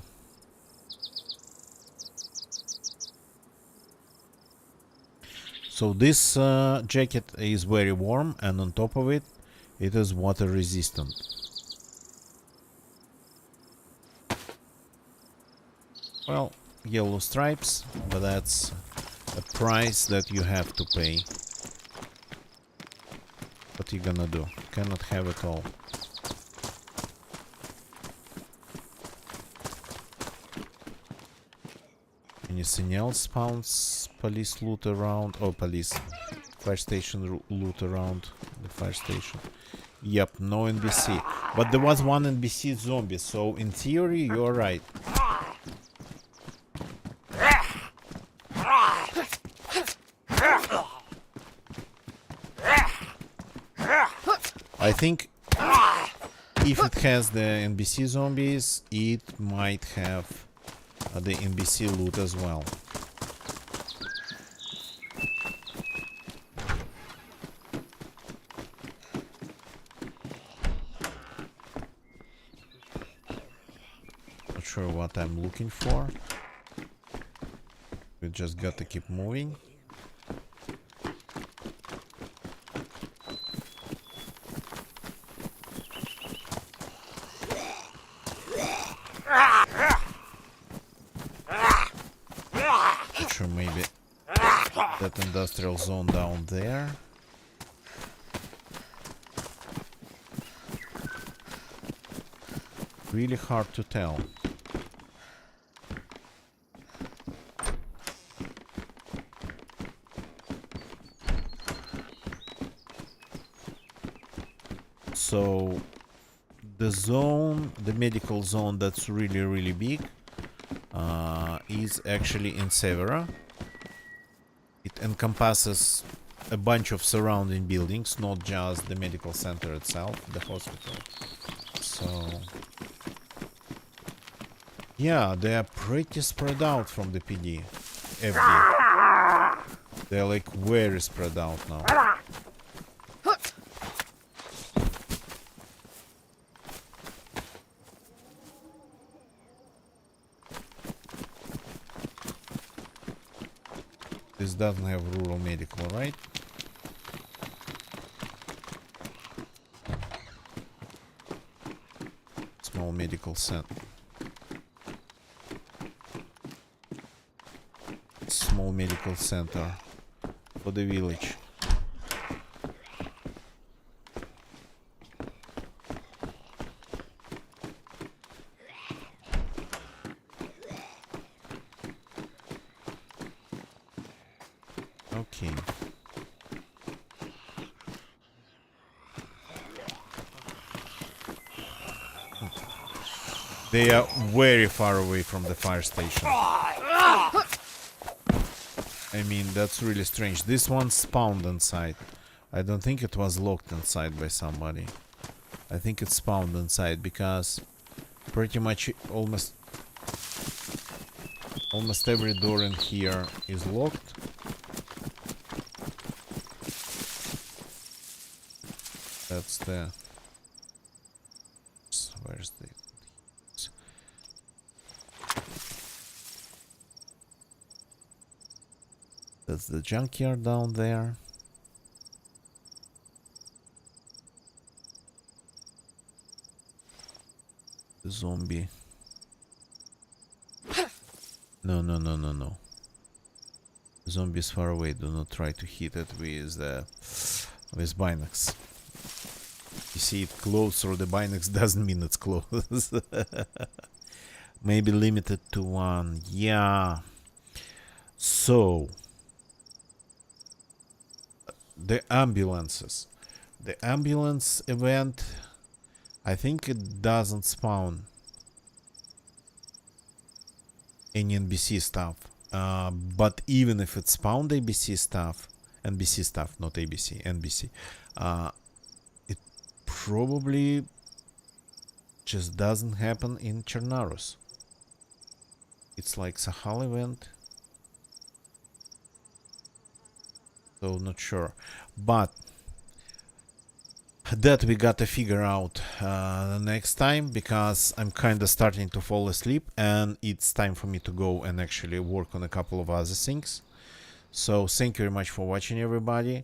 So this jacket is very warm, and on top of it, it is water resistant. Well, yellow stripes, but that's a price that you have to pay. What you gonna do? Cannot have it all. Anything else spawns police loot around? Oh, police. Fire station loot around the fire station. Yep, no NBC. But there was one NBC zombie, so in theory, you're right. I think if it has the NBC zombies, it might have the NBC loot as well. Not sure what I'm looking for. We just got to keep moving. Sure, maybe that industrial zone down there. Really hard to tell. So the zone, the medical zone that's really big, is actually in Severa. It encompasses a bunch of surrounding buildings, not just the medical center itself, the hospital. So yeah, they are pretty spread out from the PD. FD. They're like very spread out now. This doesn't have rural medical, right? Small medical center. Small medical center for the village. Okay. They are very far away from the fire station. I mean, that's really strange. This one spawned inside. I don't think it was locked inside by somebody. I think it spawned inside because pretty much almost every door in here is locked. That's the... Where's the... That's the junkyard down there. The zombie. No. The zombie is far away. Do not try to hit it with binocs. You see it close through the binocs doesn't mean it's close. Maybe limited to one. Yeah. So the ambulances. The ambulance event, I think it doesn't spawn any NBC stuff. But even if it spawned NBC stuff, not ABC, NBC, it probably just doesn't happen in Chernarus. It's like Sahal event. So not sure. But that we gotta figure out next time, because I'm kind of starting to fall asleep and it's time for me to go and actually work on a couple of other things. So thank you very much for watching, everybody.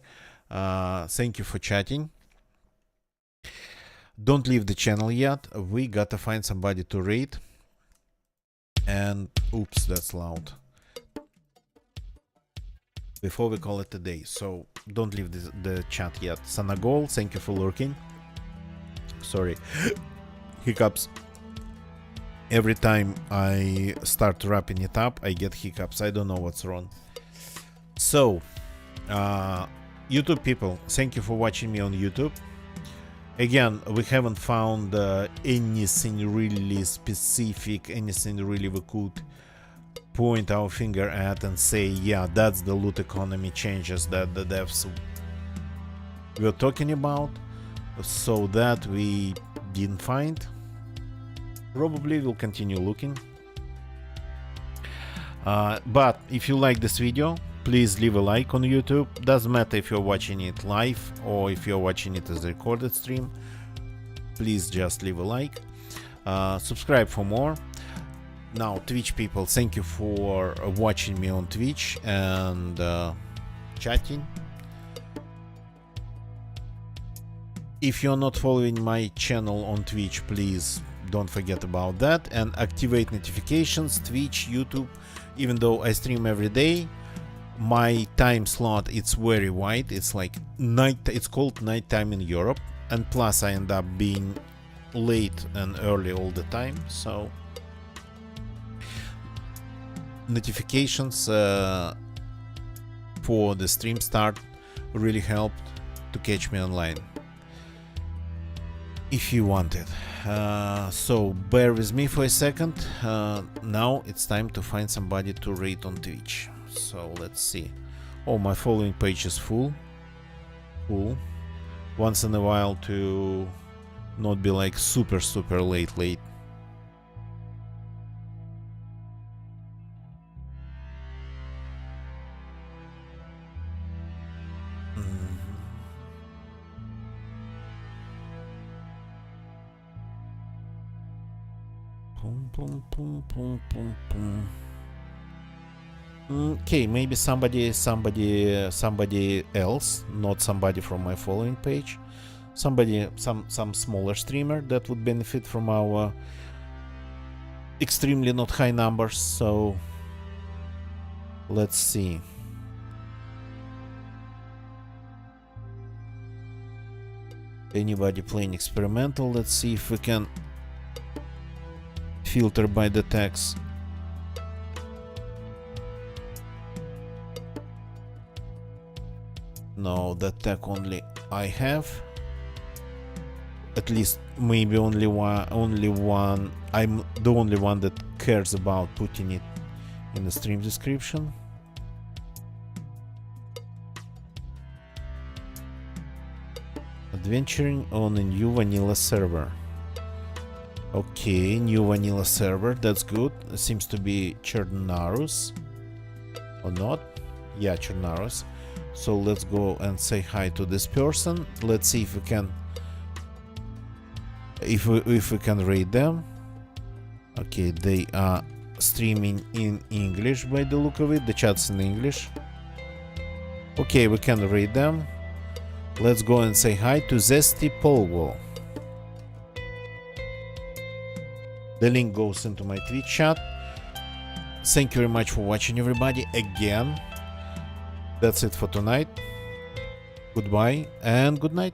Thank you for chatting. Don't leave the channel yet. We gotta find somebody to raid. And oops, that's loud. Before we call it a day, so don't leave the chat yet. Sanagol, thank you for lurking. Sorry, hiccups. Every time I start wrapping it up, I get hiccups. I don't know what's wrong. So, YouTube people, thank you for watching me on YouTube. Again, we haven't found anything really specific, anything really we could point our finger at and say, yeah, that's the loot economy changes that the devs were talking about. So that we didn't find. Probably we'll continue looking. But if you like this video, please leave a like on YouTube. Doesn't matter if you're watching it live or if you're watching it as a recorded stream. Please just leave a like. Subscribe for more. Now, Twitch people, thank you for watching me on Twitch and chatting. If you're not following my channel on Twitch, please don't forget about that and activate notifications. Twitch, YouTube, even though I stream every day, my time slot it's very wide. It's like night. It's called nighttime in Europe, and plus I end up being late and early all the time. So notifications for the stream start really helped to catch me online if you want it. So bear with me for a second. Now it's time to find somebody to raid on Twitch. So let's see. Oh, my following page is full. Once in a while to not be like super late. Okay, maybe somebody else, not somebody from my following page. Somebody, some smaller streamer that would benefit from our extremely not high numbers. So let's see. Anybody playing experimental? Let's see if we can filter by the tags. No, that tag only I have. At least maybe only one. I'm the only one that cares about putting it in the stream description. Adventuring on a new vanilla server. Okay, new vanilla server, that's good. It seems to be Chernarus. Or not? Yeah, Chernarus. So let's go and say hi to this person. Let's see if we can if we can raid them. Okay, they are streaming in English by the look of it. The chat's in English. Okay, we can raid them. Let's go and say hi to Zesty Polvo. The link goes into my Twitch chat. Thank you very much for watching, everybody. Again, that's it for tonight. Goodbye and good night.